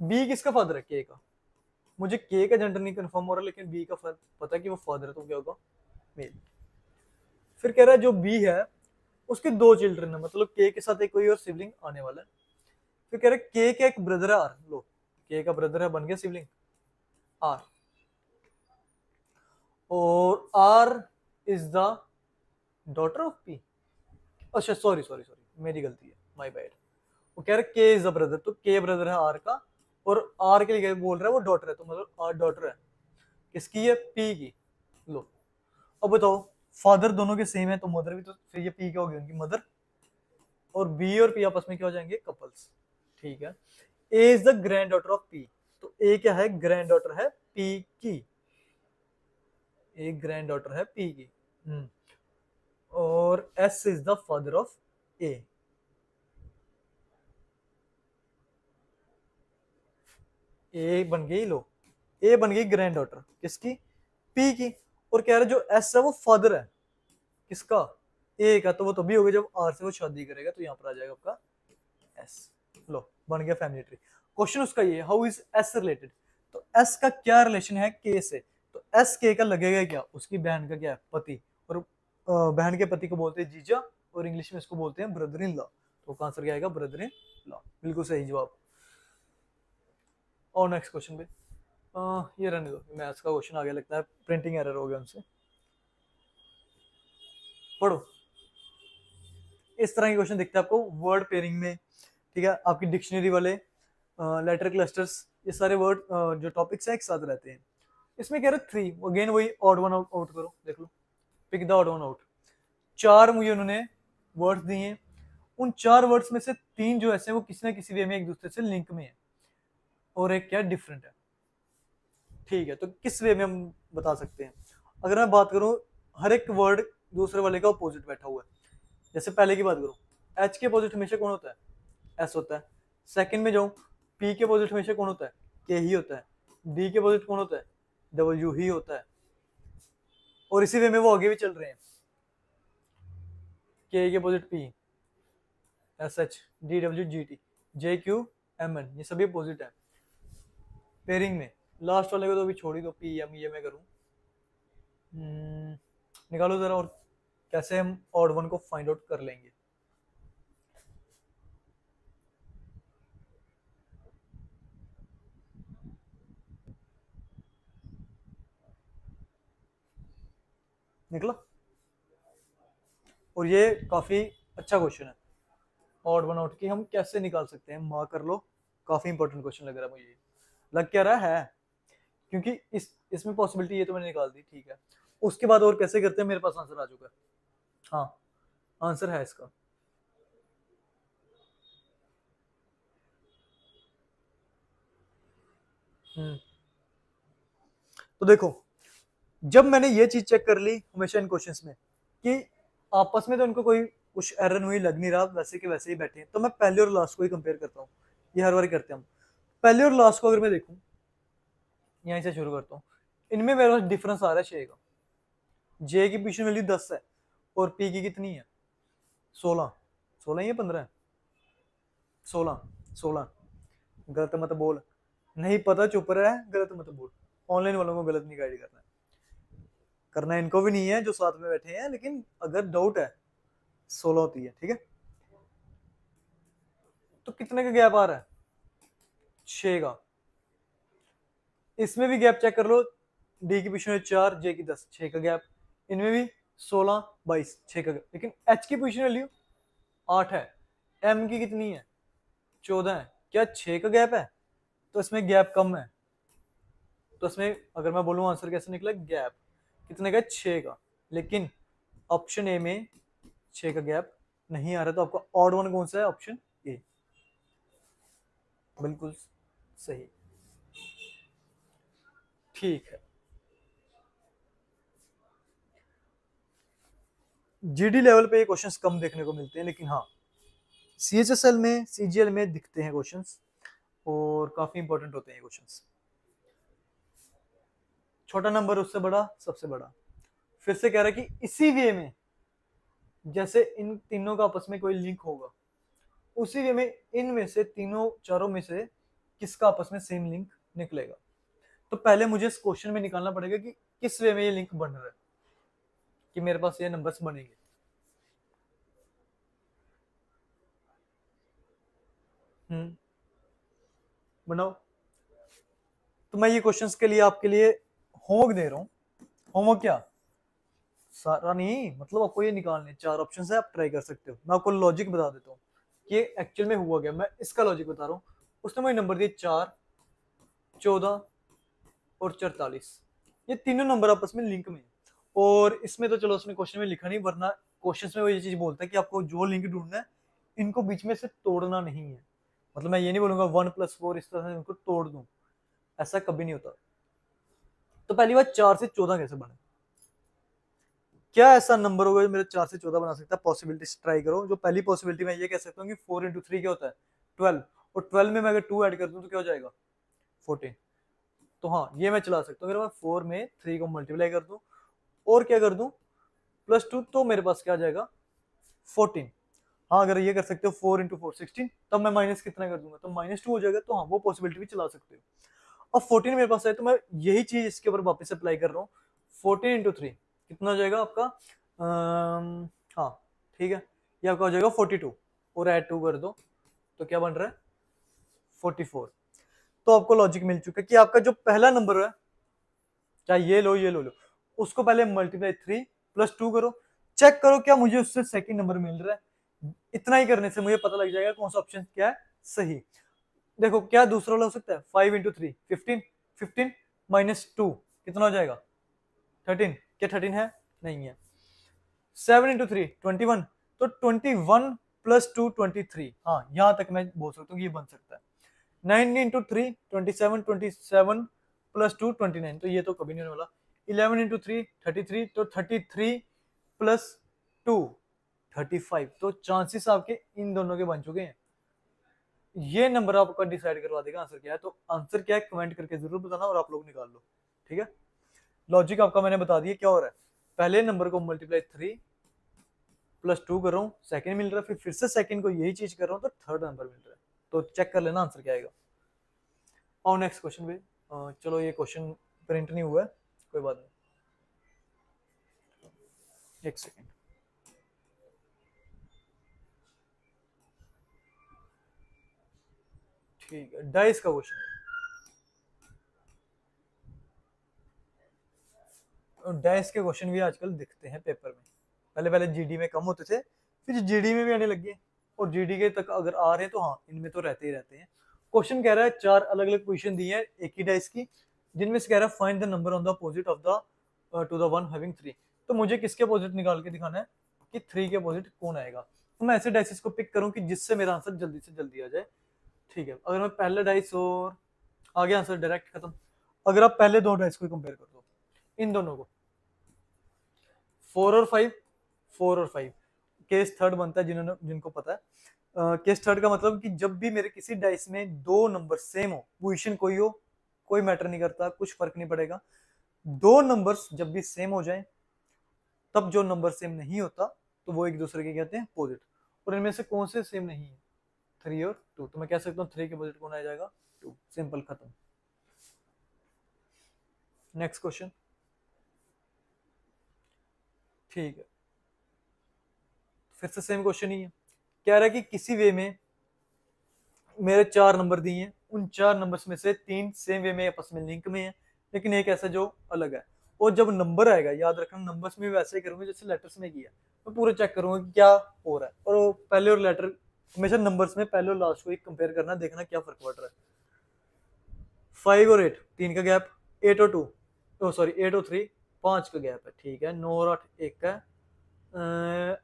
बी किसका फादर है, के का, मुझे के का जेंडर नहीं कंफर्म हो रहा लेकिन बी का पता है कि वो फादर है, तो क्या होगा मेल। फिर कह रहा है जो बी है उसके 2 चिल्ड्रन है, मतलब के साथ एक कोई और सिबलिंग आने वाला है। फिर कह रहे के का एक ब्रदर है आर, लो के का ब्रदर है, बन गया सिबलिंग आर, और R is the daughter of P, अच्छा सॉरी मेरी गलती है, माय बैड। वो कह रहे के इज द ब्रदर, तो के ब्रदर है आर का, और आर के लिए बोल रहा है वो डॉटर है, तो मतलब आर डॉटर है किसकी है, पी की। लो अब बताओ फादर दोनों के सेम है तो मदर भी, तो फिर ये पी क्या होगी, उनकी मदर, और बी और पी आपस में क्या हो जाएंगे, कपल्स, ठीक है। A is the granddaughter of P, तो ए क्या है, ग्रैंड डॉटर है पी की, एक ग्रैंड डॉटर है पी की। और S is the father of A, A बन गई, लो ए बन गई ग्रैंड डॉटर किसकी, पी की, और कह रहे जो एस है वो फादर है किसका, ए का, तो वो तभी होगा जब आर से वो शादी करेगा, तो यहाँ पर आ जाएगा आपका एस। लो बन गया फैमिली ट्री। क्वेश्चन उसका ये, हाउ इज एस रिलेटेड, तो एस का क्या रिलेशन है के से, तो एस के का लगेगा क्या, उसकी बहन का क्या है, पति, और बहन के पति को बोलते हैं जीजा, और इंग्लिश में इसको बोलते हैं ब्रदर इन लॉ, तो आंसर क्या आएगा, ब्रदर इन लॉ। बिल्कुल सही जवाब। और नेक्स्ट क्वेश्चन पे ये रहने दो, मैथ्स का क्वेश्चन आ गया लगता है, प्रिंटिंग एरर हो गया उनसे। पढ़ो। इस तरह के क्वेश्चन दिखते हैं आपको वर्ड पेयरिंग में, ठीक है, आपकी डिक्शनरी वाले लेटर क्लस्टर्स, ये सारे वर्ड जो टॉपिक्स हैं एक साथ रहते हैं। इसमें कह रहे 3, अगेन वही ऑड वन आउट करो, देख लो, pick the odd one out. 4 मुझे उन्होंने वर्ड्स दिए हैं, उन 4 वर्ड्स में से 3 जो ऐसे हैं वो किसी ना किसी वे में एक दूसरे से लिंक में है, और एक क्या डिफरेंट है। ठीक है, तो किस वे में हम बता सकते हैं? अगर मैं बात करूं, हर एक वर्ड दूसरे वाले का अपोजिट बैठा हुआ है। जैसे पहले की बात करूं, एच के अपोजिट हमेशा कौन होता है? एस होता है। सेकंड में जाऊं, पी के अपोजिट हमेशा कौन होता है? के ही होता है। डी के अपोजिट कौन होता है? डब्ल्यू ही होता है। और इसी वे में वो आगे भी चल रहे हैं, के के opposite P, S H, D W G T, J Q M N, ये सभी अपोजिट है पेयरिंग में। लास्ट वाले को तो अभी छोड़ ही दो, पी एम, ये मैं करूं। निकालो जरा, और कैसे हम ऑड वन को फाइंड आउट कर लेंगे। निकला? और ये काफी अच्छा क्वेश्चन है, ऑड वन आउट की हम कैसे निकाल सकते हैं, मार्क कर लो। काफी इंपॉर्टेंट क्वेश्चन लग रहा है मुझे, लग क्या रहा है, क्योंकि इसमें पॉसिबिलिटी ये तो मैंने निकाल दी, ठीक है। उसके बाद और कैसे करते हैं, मेरे पास आंसर आ चुका है। हाँ, आंसर है इसका। तो देखो, जब मैंने ये चीज चेक कर ली हमेशा इन क्वेश्चंस में कि आपस में तो इनको कोई कुछ एरर हुई लग नहीं रहा, वैसे के वैसे ही बैठे हैं, तो मैं पहले और लास्ट को ही कंपेयर करता हूँ। ये हर बार करते हैं हम। पहले और लास्ट को अगर मैं देखूं, यहीं से शुरू करता हूँ, इनमें मेरे पास डिफरेंस आ रहा है 6 का। जे की पोजीशन वैल्यू 10 है और पी की कितनी है? 16। 16 या 15 है? 16। 16। गलत मत बोल, नहीं पता चुप रहा है, गलत मत बोल। ऑनलाइन वालों को गलत नहीं गाइड करना है, करना इनको भी नहीं है जो साथ में बैठे हैं, लेकिन अगर डाउट है 16 होती है, ठीक है। तो कितने का गैप आ रहा है? 6 का। इसमें भी गैप चेक कर लो, डी की पोजीशन है 4, जे की 10, 6 का गैप। इनमें भी 16, 22, 6 का गैप। लेकिन एच की पोजीशन वैल्यू 8 है, एम की कितनी है? 14 है। क्या 6 का गैप है? तो इसमें गैप कम है। तो इसमें अगर मैं बोलूं आंसर कैसे निकला, गैप कितने का? 6 का। लेकिन ऑप्शन ए में 6 का गैप नहीं आ रहा, तो आपका ऑड वन कौन सा है? Option A. बिल्कुल सही। ठीक है, जीडी लेवल पे ये क्वेश्चंस कम देखने को मिलते हैं, लेकिन हाँ सीएचएसएल में, सीजीएल में दिखते हैं क्वेश्चंस, और काफी इंपॉर्टेंट होते हैं ये क्वेश्चंस। छोटा नंबर उससे बड़ा, सबसे बड़ा। फिर से कह रहा है कि इसी वे में जैसे इन तीनों का आपस में कोई लिंक होगा, उसी वे में इनमें से तीनों चारों में से किसका आपस में सेम लिंक निकलेगा। तो पहले मुझे इस क्वेश्चन में निकालना पड़ेगा कि किस वे में ये लिंक बन रहा है, कि मेरे पास ये नंबर्स बनेंगे। बनाओ। तो मैं ये क्वेश्चंस के लिए आपके लिए होमवर्क दे रहा हूँ। होमवर्क क्या, सारा नहीं, मतलब आपको ये निकालने 4 ऑप्शन है, आप ट्राई कर सकते हो। मैं आपको लॉजिक बता देता हूँ कि एक्चुअल में हुआ गया, मैं इसका लॉजिक बता रहा हूँ। उसने मुझे नंबर दिए 4, 14 और 44। ये तीनों नंबर आपस में लिंक में है। और इसमें तो चलो उसने क्वेश्चन में लिखा नहीं, वरना क्वेश्चन में वो ये चीज बोलता है कि आपको जो लिंक ढूंढना है, इनको बीच में से तोड़ना नहीं है। मतलब मैं ये नहीं बोलूंगा 1+4 इस तरह से इनको तोड़ दूं, ऐसा कभी नहीं होता। तो पहली बात, 4 से 14 कैसे बने? क्या ऐसा नंबर होगा जो मेरे 4 से 14 बना सकता है? पॉसिबिलिटी ट्राई करो। जो पहली पॉसिबिलिटी मैं ये कह सकता हूँ कि 4 × 3 क्या होता है? 12। और 12 में मैं अगर 2 ऐड कर दूं तो क्या हो जाएगा? 14। तो हाँ, ये मैं चला सकता हूँ। अगर मैं 4 में 3 को मल्टीप्लाई कर दूं और क्या कर दूं, +2, तो मेरे पास क्या आ जाएगा? 14। हाँ, अगर ये कर सकते हो 4 × 4 16, तब मैं माइनस कितना कर दूंगा तो -2 हो जाएगा। तो हाँ, वो पॉसिबिलिटी भी चला सकते हो। अब 14 मेरे पास है, तो मैं यही चीज इसके ऊपर वापस अप्लाई कर रहा हूँ। 14 × 3 कितना हो जाएगा आपका? हाँ ठीक है, ये आपका हो जाएगा 42। और ऐड 2 कर दो तो क्या बन रहा है 44। तो आपको लॉजिक मिल चुका है कि आपका जो पहला नंबर है, चाहे ये लो ये लो, उसको पहले मल्टीप्लाई 3 + 2 करो, चेक करो क्या मुझे उससे सेकंड नंबर मिल रहा है। इतना ही करने से मुझे पता लग जाएगा कौन सा ऑप्शन क्या है सही। देखो क्या दूसरा वाला हो सकता है 5 × 3 15, 15 - 2 कितना हो जाएगा 13। क्या 13 है? नहीं है। 7 × 3 21, तो 21 + 2 23। हाँ यहां तक मैं बोल सकता हूँ ये बन सकता है। 9 × 3 27, 27 + 2 29, तो ये तो कभी नहीं होने वाला। 11 × 3 33, तो 33 + 2 35। तो चांसेस आपके इन दोनों के बन चुके हैं। ये नंबर आपका डिसाइड करवा देगा आंसर क्या है। तो आंसर क्या है कमेंट करके जरूर बताना और आप लोग निकाल लो, ठीक है। लॉजिक आपका मैंने बता दिया क्या हो रहा है। पहले नंबर को मल्टीप्लाई 3 + 2 कर रहा हूँ, सेकंड मिल रहा है, फिर से सेकंड को यही चीज कर रहा हूँ तो थर्ड नंबर मिल रहा है। तो चेक कर लेना आंसर क्या आएगा। और नेक्स्ट क्वेश्चन पे चलो, ये क्वेश्चन प्रिंट नहीं हुआ है, कोई बात नहीं, एक सेकेंड। ठीक है, डाइस का क्वेश्चन है। डाइस के क्वेश्चन भी आजकल दिखते हैं पेपर में। पहले पहले जीडी में कम होते थे, फिर जीडी में भी आने लग गए, और जीडी के तक अगर आ रहे हैं तो हाँ इनमें तो रहते ही रहते हैं। क्वेश्चन कह रहा है 4 अलग अलग पोजीशन दी है एक ही डाइस की, जिनमें से कह रहा है find the number on the opposite of the two the one having 3। तो मुझे किसके अपोजिट निकाल के दिखाना है कि 3 के अपोजिट कौन आएगा। तो मैं ऐसे डाइसेस को पिक करूं कि जिससे मेरा आंसर जल्दी से जल्दी आ जाए। ठीक है, अगर मैं पहले डाइस और आगे आंसर डायरेक्ट खत्म। अगर आप पहले दो डाइस को कंपेयर कर दो, इन दोनों को 4 और 5, 4 और 5, केस थर्ड बनता है जिनको पता है। केस थर्ड का मतलब कि जब भी मेरे किसी डाइस में दो नंबर सेम हो, पोजीशन कोई हो, कोई मैटर नहीं करता, कुछ फर्क नहीं पड़ेगा, दो नंबर्स जब भी सेम हो जाए, तब जो नंबर सेम नहीं होता तो वो एक दूसरे के कहते हैं अपोजिट। और इनमें से कौन से सेम नहीं है 3 और 2, तो मैं कह सकता हूँ 3 के अपोजिट कौन आ जाएगा 2। सिंपल, खत्म। Next question. ठीक है, फिर से सेम क्वेश्चन ही है। कह रहा है कि किसी वे में मेरे 4 नंबर दिए हैं, उन 4 नंबर्स में से 3 सेम वे में आपस में लिंक में है, लेकिन एक ऐसा जो अलग है। और जब नंबर आएगा, याद रखना नंबर्स में वैसे ही करूंगा जैसे लेटर्स में किया, मैं पूरा चेक करूंगा कि क्या हो रहा है। और वो पहले और लेटर हमेशा नंबर्स में पहले और लास्ट को एक कंपेयर करना, देखना क्या फर्क पड़ रहा है। 5 और 8 3 का गैप, 8 और 2 सॉरी 8 और 3 5 का गैप है, ठीक है। 9 और 8 1 का,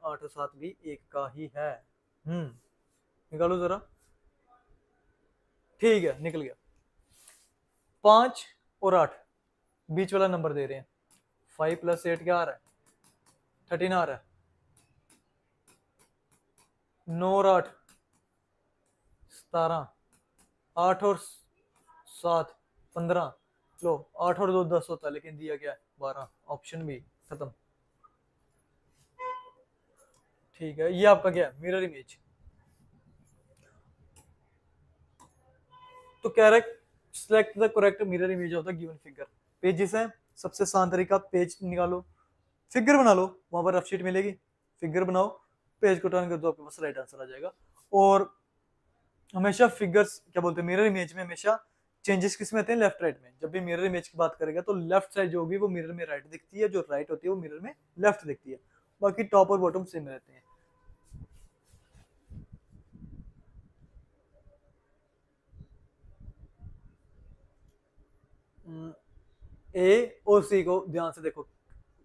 8 और 7 भी 1 का ही है। निकालो जरा। ठीक है, निकल गया। 5 और 8 बीच वाला नंबर दे रहे हैं। 5 + 8 क्या आ रहा है 13 आ रहा है। 9 और 8 17, 8 और 7 15, लो 8 और 2 10 होता है, लेकिन दिया क्या है 12। ऑप्शन बी, खत्म। ठीक है, ये आपका क्या है मिरर इमेज। तो कह रहा है select the correct mirror image of the given figure. Pages है, सबसे आसान तरीका पेज निकालो, फिगर बना लो, वहां पर रफ शीट मिलेगी, फिगर बनाओ, पेज को टर्न कर दो, आपके पास राइट आंसर आ जाएगा। और हमेशा फिगर्स क्या बोलते हैं मिरर इमेज में हमेशा चेंजेस किस में आते हैं लेफ्ट राइट में। जब भी मिरर इमेज की बात करेगा तो लेफ्ट साइड जो होगी वो मिरर में राइट दिखती है, जो राइट होती है वो मिरर में लेफ्ट दिखती है, बाकी टॉप और बॉटम सेम रहते हैं। ए और सी को ध्यान से देखो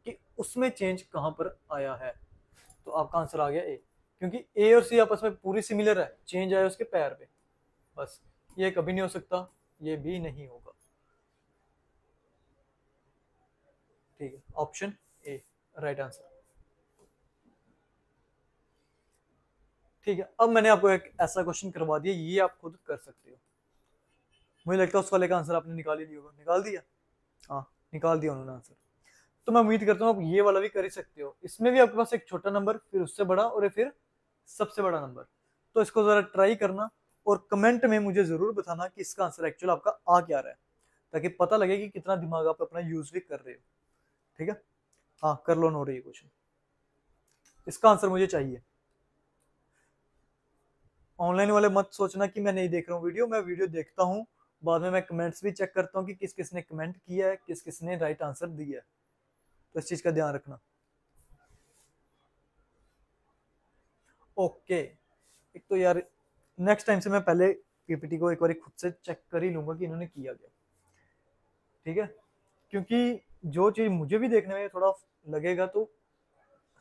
कि उसमें चेंज कहां पर आया है, तो आपका आंसर आ गया ए, क्योंकि ए और सी आपस में पूरी सिमिलर है, चेंज आया उसके पैर पे, बस। ये कभी नहीं हो सकता, ये भी नहीं होगा। ठीक है, ऑप्शन ए राइट आंसर। ठीक है, अब मैंने आपको एक ऐसा क्वेश्चन करवा दिया, ये आप खुद कर सकते हो। मुझे लगता है उस वाले का आंसर आपने निकाल ही लिया होगा। निकाल दिया? हाँ, निकाल दिया उन्होंने आंसर। तो मैं उम्मीद करता हूँ आप ये वाला भी कर ही सकते हो। इसमें भी आपके पास एक छोटा नंबर, फिर उससे बड़ा, और फिर सबसे बड़ा नंबर। तो इसको जरा ट्राई करना और कमेंट में मुझे जरूर बताना कि इसका आंसर एक्चुअल आपका आ क्या रहा है, ताकि पता लगे कि कितना दिमाग आप अपना यूज भी कर रहे हो। ठीक है, हाँ कर लो नोट ये क्वेश्चन, इसका आंसर मुझे चाहिए। ऑनलाइन वाले मत सोचना कि मैं नहीं देख रहा हूँ वीडियो, मैं वीडियो देखता हूँ, बाद में मैं कमेंट्स भी चेक करता हूँ कि किस किस ने कमेंट किया है, किस किस ने राइट आंसर दिया है, तो इस चीज का ध्यान रखना। ओके, एक तो यार नेक्स्ट टाइम से मैं पहले पीपीटी को एक बार खुद से चेक कर ही लूंगा कि इन्होंने किया क्या, ठीक है, क्योंकि जो चीज मुझे भी देखने में थोड़ा लगेगा तो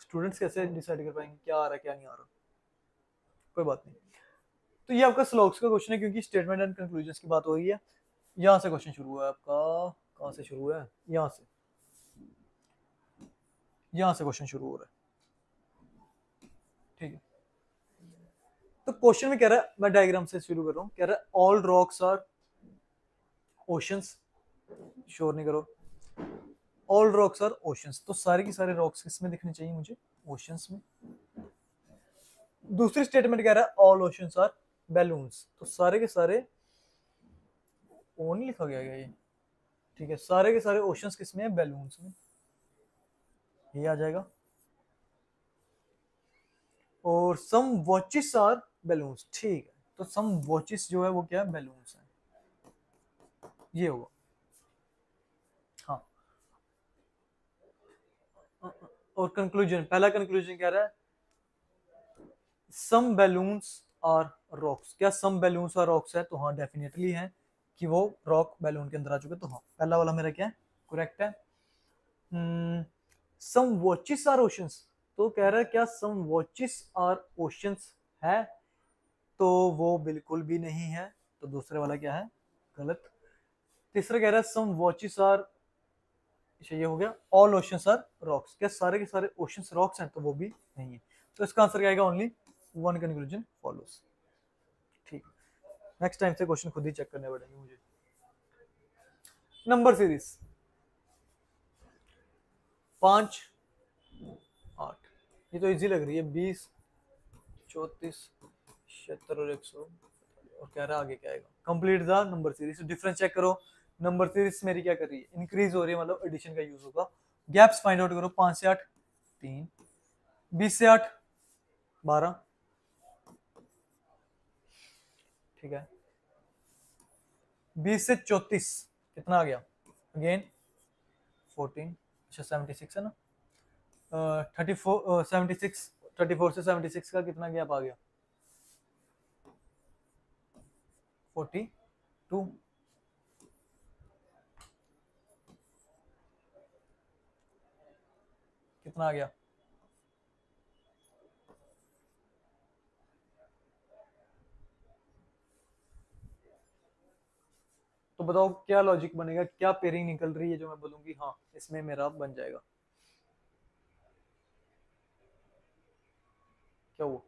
स्टूडेंट्स कैसे डिसाइड कर पाएंगे क्या आ रहा है क्या नहीं आ रहा। कोई बात नहीं। तो ये आपका स्लॉग्स का क्वेश्चन है, क्योंकि स्टेटमेंट एंड कंक्लूजन की बात हो रही है। यहाँ से क्वेश्चन शुरू हुआ है आपका, कहाँ से शुरू हुआ है, यहाँ से, यहाँ से क्वेश्चन शुरू हो रहा है, ठीक है। तो क्वेश्चन में कह रहा है, मैं डायग्राम से शुरू कर रहा हूँ, कह रहा है all rocks are oceans, sure नहीं करो, ऑल रॉक्स आर ओशंस, तो सारे की सारे रॉक्स किसमें दिखने चाहिए मुझे, ओशंस में। दूसरी स्टेटमेंट कह रहा है ऑल ओशंस आर बैलून्स, तो सारे के सारे, ओ नहीं लिखा गया ये, ठीक है, सारे के सारे ओशंस किसमें है, बैलून्स में, ये आ जाएगा। और सम वॉचेस आर बैलून्स, ठीक है, तो सम वॉचेस जो है वो क्या है, बैलून्स है, ये होगा। हाँ, और कंक्लूजन, पहला कंक्लूजन कह रहा है सम बैलून्स आर रॉक्स, क्या सम बैलून्स आर रॉक्स है, तो हाँ डेफिनेटली है कि वो रॉक बैलून के अंदर आ चुके, तो हाँ पहला वाला मेरा क्या है, करेक्ट है। सम वॉचेस आर ओशंस, तो कह रहा है क्या सम वॉचेस आर ओशंस है, तो वो बिल्कुल भी नहीं है, तो दूसरे वाला क्या है, गलत। तीसरा कह रहा है सम वॉचेस आर, ये हो गया ऑल ओशंस आर रॉक्स, क्या सारे के सारे ओशंस रॉक्स हैं, तो वो भी नहीं है, तो इसका आंसर क्या आएगा, ओनली वन कंक्लूजन फॉलोस, ठीक। नेक्स्ट टाइम से क्वेश्चन खुद ही चेक करने पड़ेंगे मुझे। नंबर सीरीज 5 8, ये तो इजी लग रही है, 20 34 76 और 100, और कह रहा है आगे क्या आएगा, complete the number series, difference check करो, नंबर सीरीज मेरी क्या कर रही है, इंक्रीज हो रही है, मतलब एडिशन का यूज होगा। गैप्स फाइंड आउट करो, 5 से 8 3, 20 से 8 12, ठीक है, 20 से 34 कितना आ गया, अगेन 14, अच्छा 76 है ना, 34 76, 34 से 76 का कितना गैप आ गया, 42, कितना आ गया, तो बताओ क्या लॉजिक बनेगा, क्या पेयरिंग निकल रही है जो मैं बोलूंगी हाँ इसमें मेरा बन जाएगा, क्या हुआ,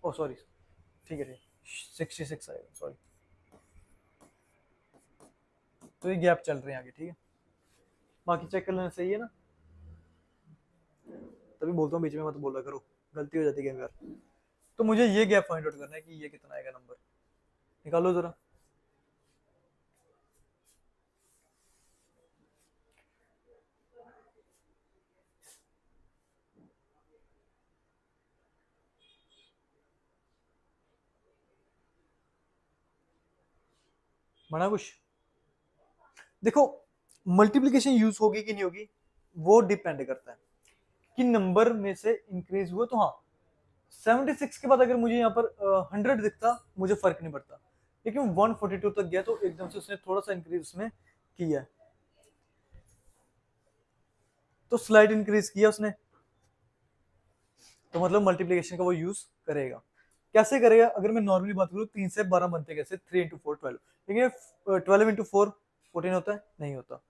ओ सॉरी, ठीक है, 66 आएगा, सॉरी, तो ये गैप चल रहे हैं आगे, ठीक है, बाकी चेक कर लेना, सही है ना, तभी बोलता हूँ बीच में मत बोला करो, गलती हो जाती है कई बार। तो मुझे ये गैप फाइंड आउट करना है कि ये कितना आएगा नंबर, निकालो जरा। बना कुछ, देखो मल्टीप्लिकेशन यूज होगी कि नहीं होगी वो डिपेंड करता है कि नंबर में से इंक्रीज हुआ, तो हाँ 76 के बाद अगर मुझे यहाँ पर 100 दिखता मुझे फर्क नहीं पड़ता, लेकिन 142 तक गया तो एकदम से उसने थोड़ा सा इंक्रीज उसमें किया है, तो स्लाइड इंक्रीज किया उसने, तो मतलब मल्टीप्लिकेशन का वो यूज करेगा। कैसे करेगा, अगर मैं नॉर्मली बात करूँ 3 से 12 बनते कैसे, 3 इंटू 4 12, लेकिन 12 इंटू 4 14 होता है, नहीं होता,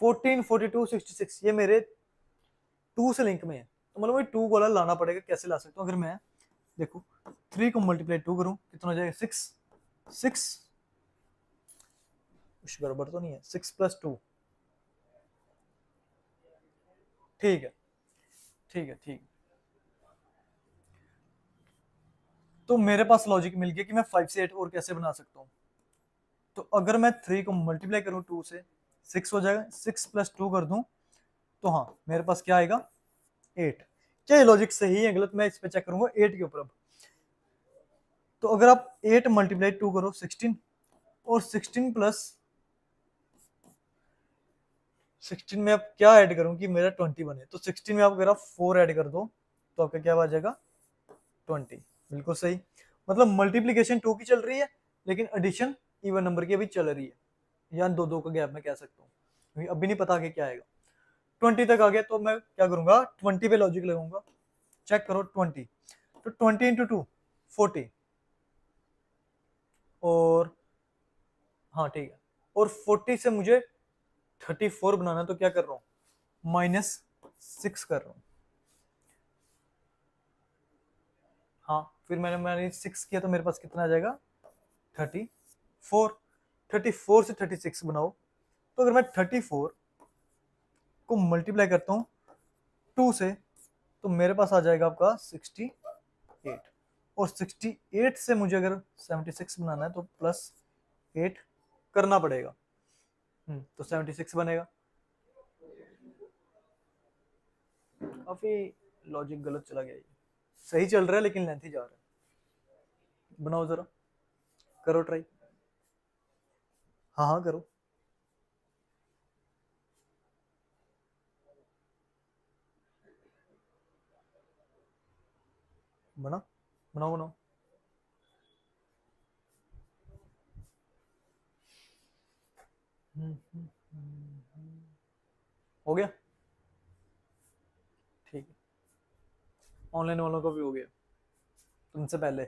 14 42 66 ये मेरे 2 से लिंक में है, तो मतलब 2 वाला लाना पड़ेगा, कैसे ला सकता हूँ, अगर मैं देखो 3 को मल्टीप्लाई 2 करूँ कितना हो जाएगा 6, 6 कुछ गड़बड़ तो नहीं है, 6 प्लस 2, ठीक है ठीक है ठीक है, तो मेरे पास लॉजिक मिल गया कि मैं 5 से 8 और कैसे बना सकता हूँ, तो अगर मैं 3 को मल्टीप्लाई करूँ 2 से 6 हो जाएगा, 6 प्लस 2 कर दूं तो हाँ मेरे पास क्या आएगा 8, क्या ये लॉजिक सही है गलत, मैं इस पे चेक करूंगा 8 के ऊपर। अब तो अगर आप 8 मल्टीप्लाई 2 करो 16, और 16 प्लस 16 में आप क्या ऐड करूं कि मेरा 20 बने, तो 16 में आप अगर आप 4 ऐड कर दो तो आपका क्या आ जाएगा 20। बिल्कुल सही। मतलब मल्टीप्लीकेशन 2 की चल रही है, लेकिन एडिशन इवन नंबर की अभी चल रही है, या दो दो का गैप में कह सकता हूँ, अभी नहीं पता आगे क्या आएगा। 20 तक आ गया तो मैं क्या करूंगा, 20 पे लॉजिक लगाऊंगा। चेक करो 20, तो 20 इंटू 2 40, और हाँ ठीक है, और 40 से मुझे 34 बनाना, तो क्या कर रहा हूँ, -6 कर रहा हूँ। हाँ, फिर मैंने 6 किया तो मेरे पास कितना आ जाएगा 34। 34 से 36 बनाओ, तो अगर मैं 34 को मल्टीप्लाई करता हूँ 2 से, तो मेरे पास आ जाएगा आपका 68, और 68 से मुझे अगर 76 बनाना है तो +8 करना पड़ेगा। तो 76 बनेगा। काफी लॉजिक गलत चला गया ये, सही चल रहा है लेकिन लेंथ ही जा रहा है। बनाओ जरा, करो ट्राई। हाँ हाँ करो। बना, बनाओ बनाओ। हो गया, ठीक है। ऑनलाइन वालों का भी हो गया तुमसे पहले।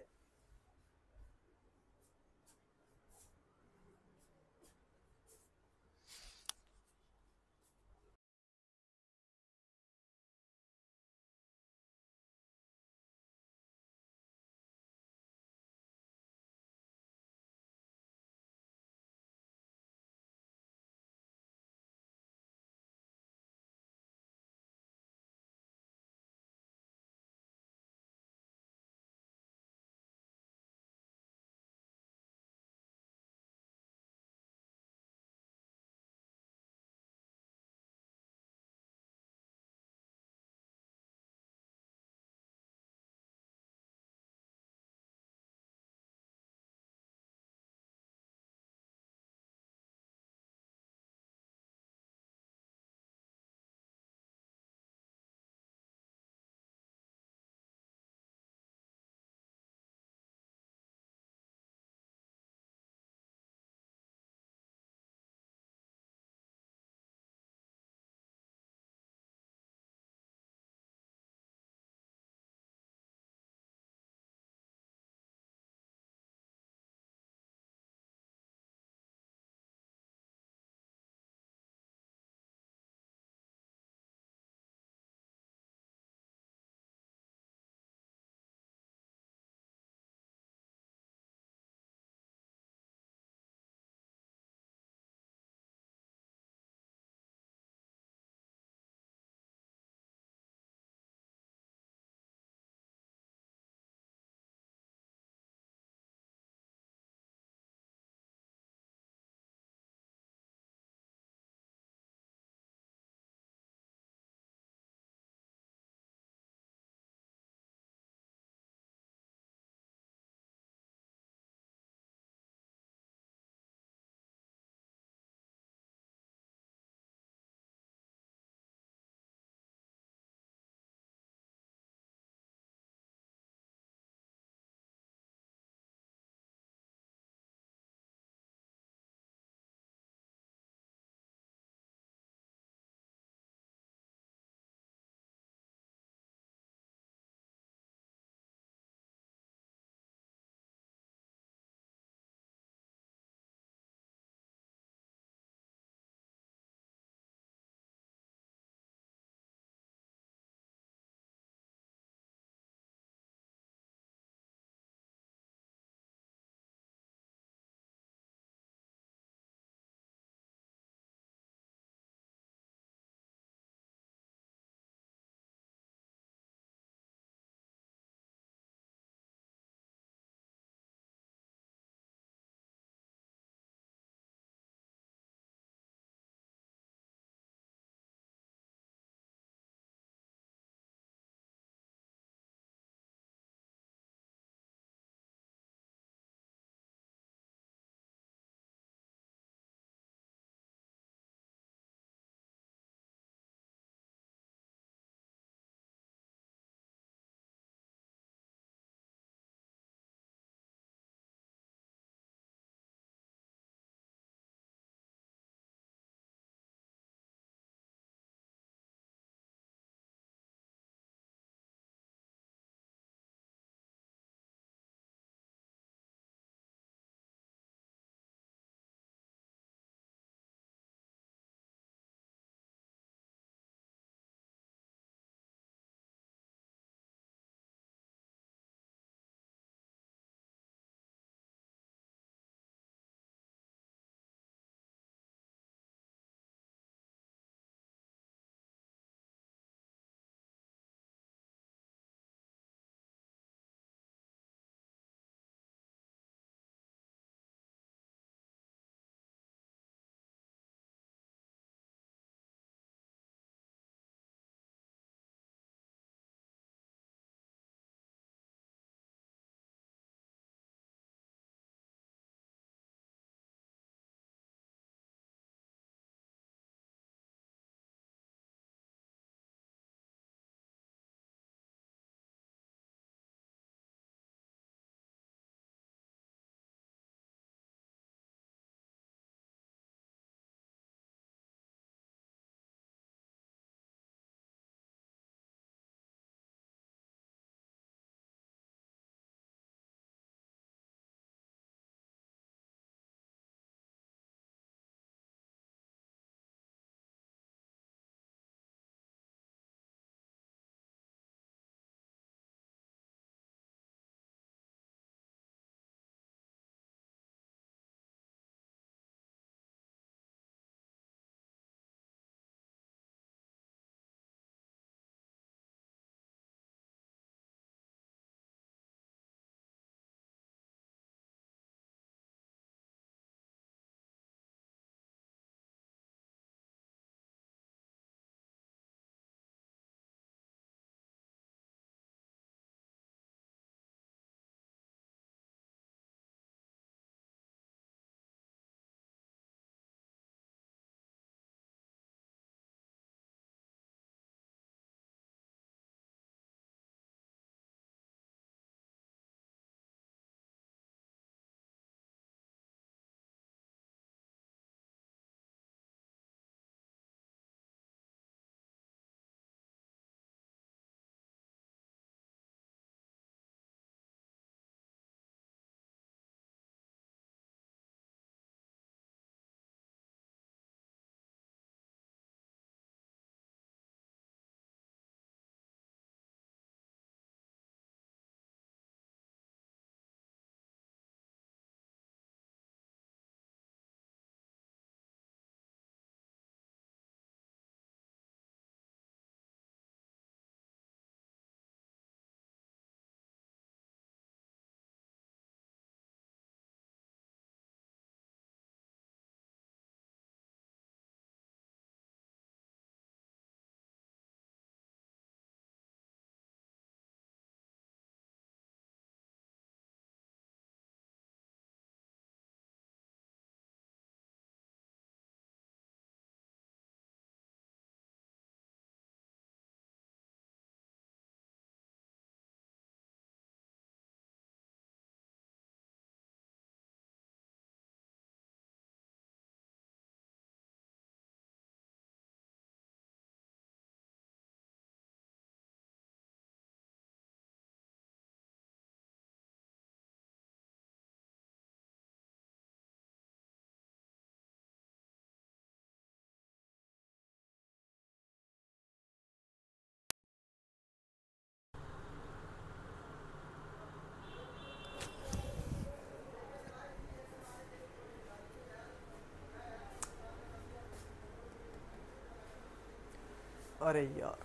अरे यार,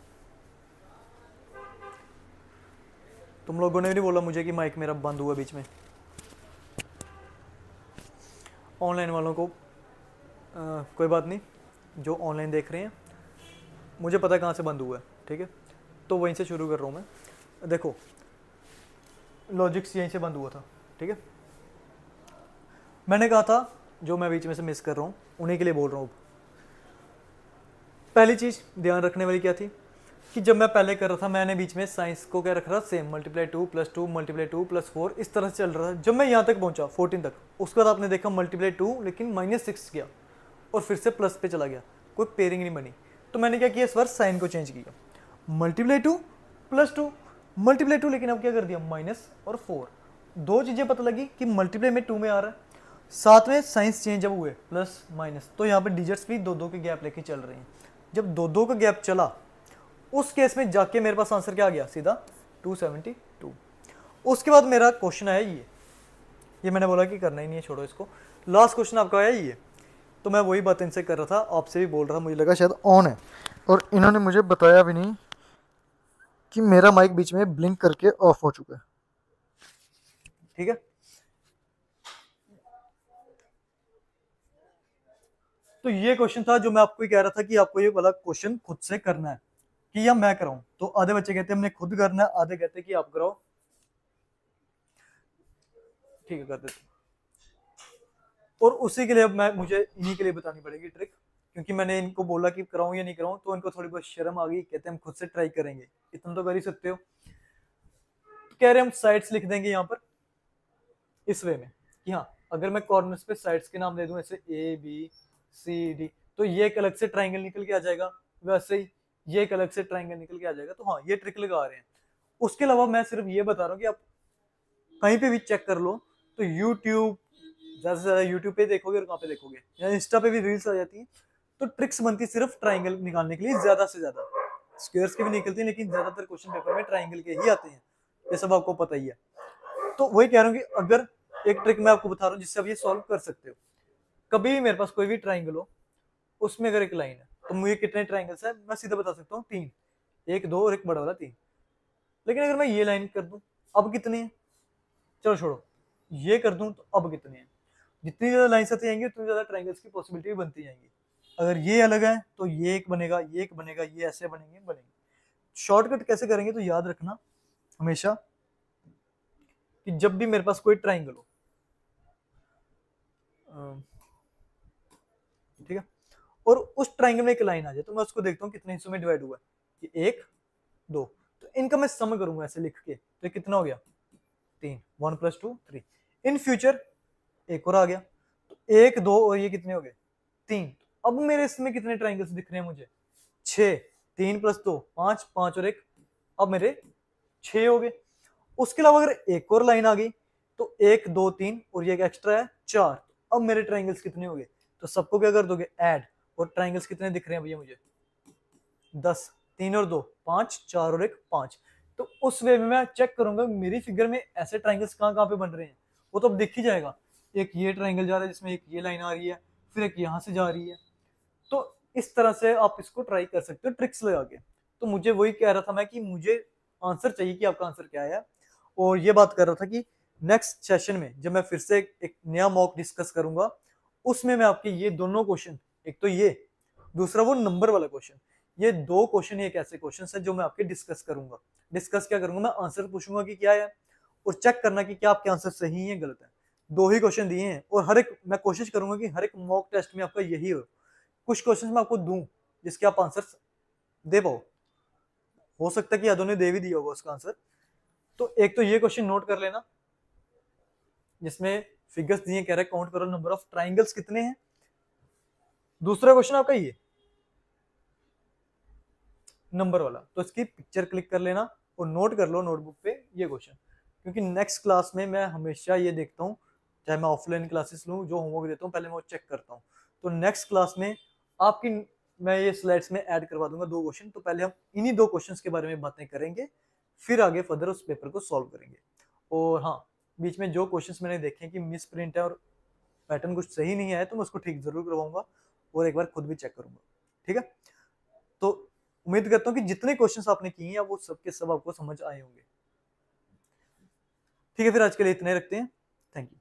तुम लोगों ने भी नहीं बोला मुझे कि माइक मेरा बंद हुआ बीच में। ऑनलाइन वालों को कोई बात नहीं, जो ऑनलाइन देख रहे हैं मुझे पता है कहाँ से बंद हुआ है, ठीक है। तो वहीं से शुरू कर रहा हूँ मैं। देखो, लॉजिक्स यहीं से बंद हुआ था, ठीक है। मैंने कहा था जो मैं बीच में से मिस कर रहा हूँ उन्हीं के लिए बोल रहा हूँ। पहली चीज़ ध्यान रखने वाली क्या थी कि जब मैं पहले कर रहा था मैंने बीच में साइंस को क्या रख रहा था, सेम मल्टीप्लाई 2 + 2 मल्टीप्लाई 2 + 4 इस तरह से चल रहा था। जब मैं यहाँ तक पहुँचा 14 तक, उसके बाद आपने देखा मल्टीप्लाई 2 लेकिन -6 गया और फिर से प्लस पे चला गया, कोई पेयरिंग नहीं बनी। तो मैंने क्या किया, इस बार साइन को चेंज किया, मल्टीप्लाई 2 + 2 मल्टीप्लाई 2, लेकिन अब क्या कर दिया माइनस और 4। दो चीज़ें पता लगी कि मल्टीप्लाई में 2 में आ रहा है, साथ में साइंस चेंज जब हुए प्लस माइनस, तो यहाँ पे डिजिट्स भी 2-2 के गैप लेके चल रहे हैं। जब 2-2 का गैप चला उस केस में जाके मेरे पास आंसर क्या आ गया, सीधा 272। उसके बाद मेरा क्वेश्चन आया ये मैंने बोला कि करना ही नहीं है, छोड़ो इसको। लास्ट क्वेश्चन आपका आया ये, तो मैं वही बात इनसे कर रहा था, आपसे भी बोल रहा था, मुझे लगा शायद ऑन है और इन्होंने मुझे बताया भी नहीं कि मेरा माइक बीच में ब्लिंक करके ऑफ हो चुका है, ठीक है। तो ये क्वेश्चन था जो मैं आपको ही कह रहा था कि आपको ये वाला क्वेश्चन खुद से करना है कि या मैं कराऊं। तो आधे बच्चे कहते हैं हमने खुद करना है, आधे कहते हैं कि आप कराओ, ठीक है कर देते। और उसी के लिए अब मुझे इन्हीं के लिए बतानी पड़ेगी ट्रिक, क्योंकि मैंने इनको बोला कि कराऊं या नहीं कराऊं, तो इनको थोड़ी बहुत शर्म आ गई, कहते हैं हम खुद से ट्राई करेंगे। इतना तो कर ही सकते हो। तो कह रहे हम साइड्स लिख देंगे यहाँ पर इस वे में कि हाँ, अगर मैं कॉर्नर्स पे साइड्स के नाम दे दूं ऐसे ABCD, तो ये एक अलग से ट्राइंगल निकल के आ जाएगा, वैसे ही ये एक अलग से ट्राइंगल निकल के आ जाएगा। तो हाँ, ये ट्रिक लगा रहे हैं। उसके अलावा मैं सिर्फ ये बता रहा हूँ कि आप कहीं पे भी चेक कर लो, तो यूट्यूब, ज़्यादा से ज़्यादा यूट्यूब पे देखोगे और कहाँ पे देखोगे, या इंस्टा पे भी रील्स आ जाती हैं, तो ट्रिक्स बनती है सिर्फ ट्राइंगल निकालने के लिए, ज़्यादा से ज़्यादा स्क्वायर्स की भी निकलती है, लेकिन ज़्यादातर क्वेश्चन पेपर में ट्राइंगल के ही आते हैं, ये सब आपको पता ही है। तो वही कह रहा हूँ कि अगर एक ट्रिक मैं आपको बता रहा हूँ जिससे आप ये सॉल्व कर सकते हो। कभी भी मेरे पास कोई भी ट्राइंगल हो, उसमें अगर एक लाइन है, तो मुझे कितने ट्राइंगल्स है मैं सीधा बता सकता हूँ, 3, 1 2 और एक बड़ा वाला 3। लेकिन अगर मैं ये लाइन कर दूं, अब कितने हैं, चलो छोड़ो, ये कर दूं तो अब कितने हैं। जितनी ज्यादा लाइन्स आती जाएंगी उतनी ज्यादा ट्राइंगल्स की पॉसिबिलिटी भी बनती जाएंगी। अगर ये अलग है तो ये एक बनेगा, ये एक बनेगा, ये ऐसे बनेंगे। शॉर्टकट कैसे करेंगे, तो याद रखना हमेशा कि जब भी मेरे पास कोई ट्राइंगल हो, ठीक है, और उस ट्राइंगल में एक लाइन आ जाए, तो मैं उसको देखता हूँ कितने हिस्सों में डिवाइड हुआ है, कि 1 2, तो इनका मैं सम करूंगा ऐसे लिख के, तो ये कितना हो गया 3, 1 + 2 3। इन फ्यूचर एक और आ गया, तो 1 2 और ये कितने हो गए 3। अब मेरे इसमें कितने ट्राइंगल्स दिख रहे हैं मुझे, 6, 3 + 2 5, 5 और 1, अब मेरे 6 हो गए। उसके अलावा अगर एक और लाइन आ गई, तो 1 2 3 और ये एक एक्स्ट्रा है 4, अब मेरे ट्राइंगल्स कितने हो गए, तो सबको क्या कर दोगे ऐड, और ट्राइंगल्स कितने दिख रहे हैं भैया मुझे 10, 3 और 2 5, 4 और 1 5। तो उस वे में मैं चेक करूंगा मेरी फिगर में ऐसे ट्राइंगल्स कहाँ कहाँ पे बन रहे हैं, वो तो अब दिख ही जाएगा। एक ये ट्राइंगल जा रहा है जिसमें एक ये लाइन आ रही है, फिर एक यहाँ से जा रही है। तो इस तरह से आप इसको ट्राई कर सकते हो ट्रिक्स लगा के। तो मुझे वही कह रहा था मैं कि मुझे आंसर चाहिए कि आपका आंसर क्या है, और ये बात कर रहा था कि नेक्स्ट सेशन में जब मैं फिर से एक नया मॉक डिस्कस करूंगा, उसमें मैं आपके ये दोनों क्वेश्चन, एक तो ये, दूसरा वो नंबर वाला क्वेश्चन, ये दो क्वेश्चन एक ऐसे क्वेश्चन है जो मैं आपके डिस्कस करूंगा। डिस्कस क्या करूंगा, मैं आंसर पूछूंगा कि क्या है, और चेक करना कि क्या आपके आंसर सही है गलत है। दो ही क्वेश्चन दिए हैं, और हर एक मैं कोशिश करूंगा कि हर एक मॉक टेस्ट में आपका यही हो। कुछ क्वेश्चन मैं आपको दूं जिसके आप आंसर दे पाओ, हो सकता है कि यादों ने दे भी दिया होगा उसका आंसर। तो एक तो ये क्वेश्चन नोट कर लेना जिसमें फिगर्स दिए, कह रहे हैं काउंट करो नंबर ऑफ ट्राइंगल्स कितने हैं। दूसरा क्वेश्चन आपका ये नंबर वाला, तो इसकी पिक्चर क्लिक कर लेना और नोट कर लो नोटबुक पे ये क्वेश्चन, क्योंकि नेक्स्ट क्लास में मैं हमेशा ये देखता हूँ, चाहे मैं ऑफलाइन क्लासेस लूँ, जो होमवर्क देता हूँ पहले मैं वो चेक करता हूँ। तो नेक्स्ट क्लास में आपकी मैं ये स्लाइड्स में ऐड करवा दूंगा 2 क्वेश्चन, तो पहले हम इन्हीं 2 क्वेश्चंस के बारे में बातें करेंगे, फिर आगे फर्दर उस पेपर को सॉल्व करेंगे। और हाँ, बीच में जो क्वेश्चंस मैंने देखे हैं कि मिस प्रिंट है और पैटर्न कुछ सही नहीं है, तो मैं उसको ठीक जरूर करवाऊंगा और एक बार खुद भी चेक करूंगा, ठीक है। तो उम्मीद करता हूँ कि जितने क्वेश्चंस आपने किए हैं वो सब के सब आपको समझ आए होंगे। ठीक है, फिर आज के लिए इतने रखते हैं। Thank you.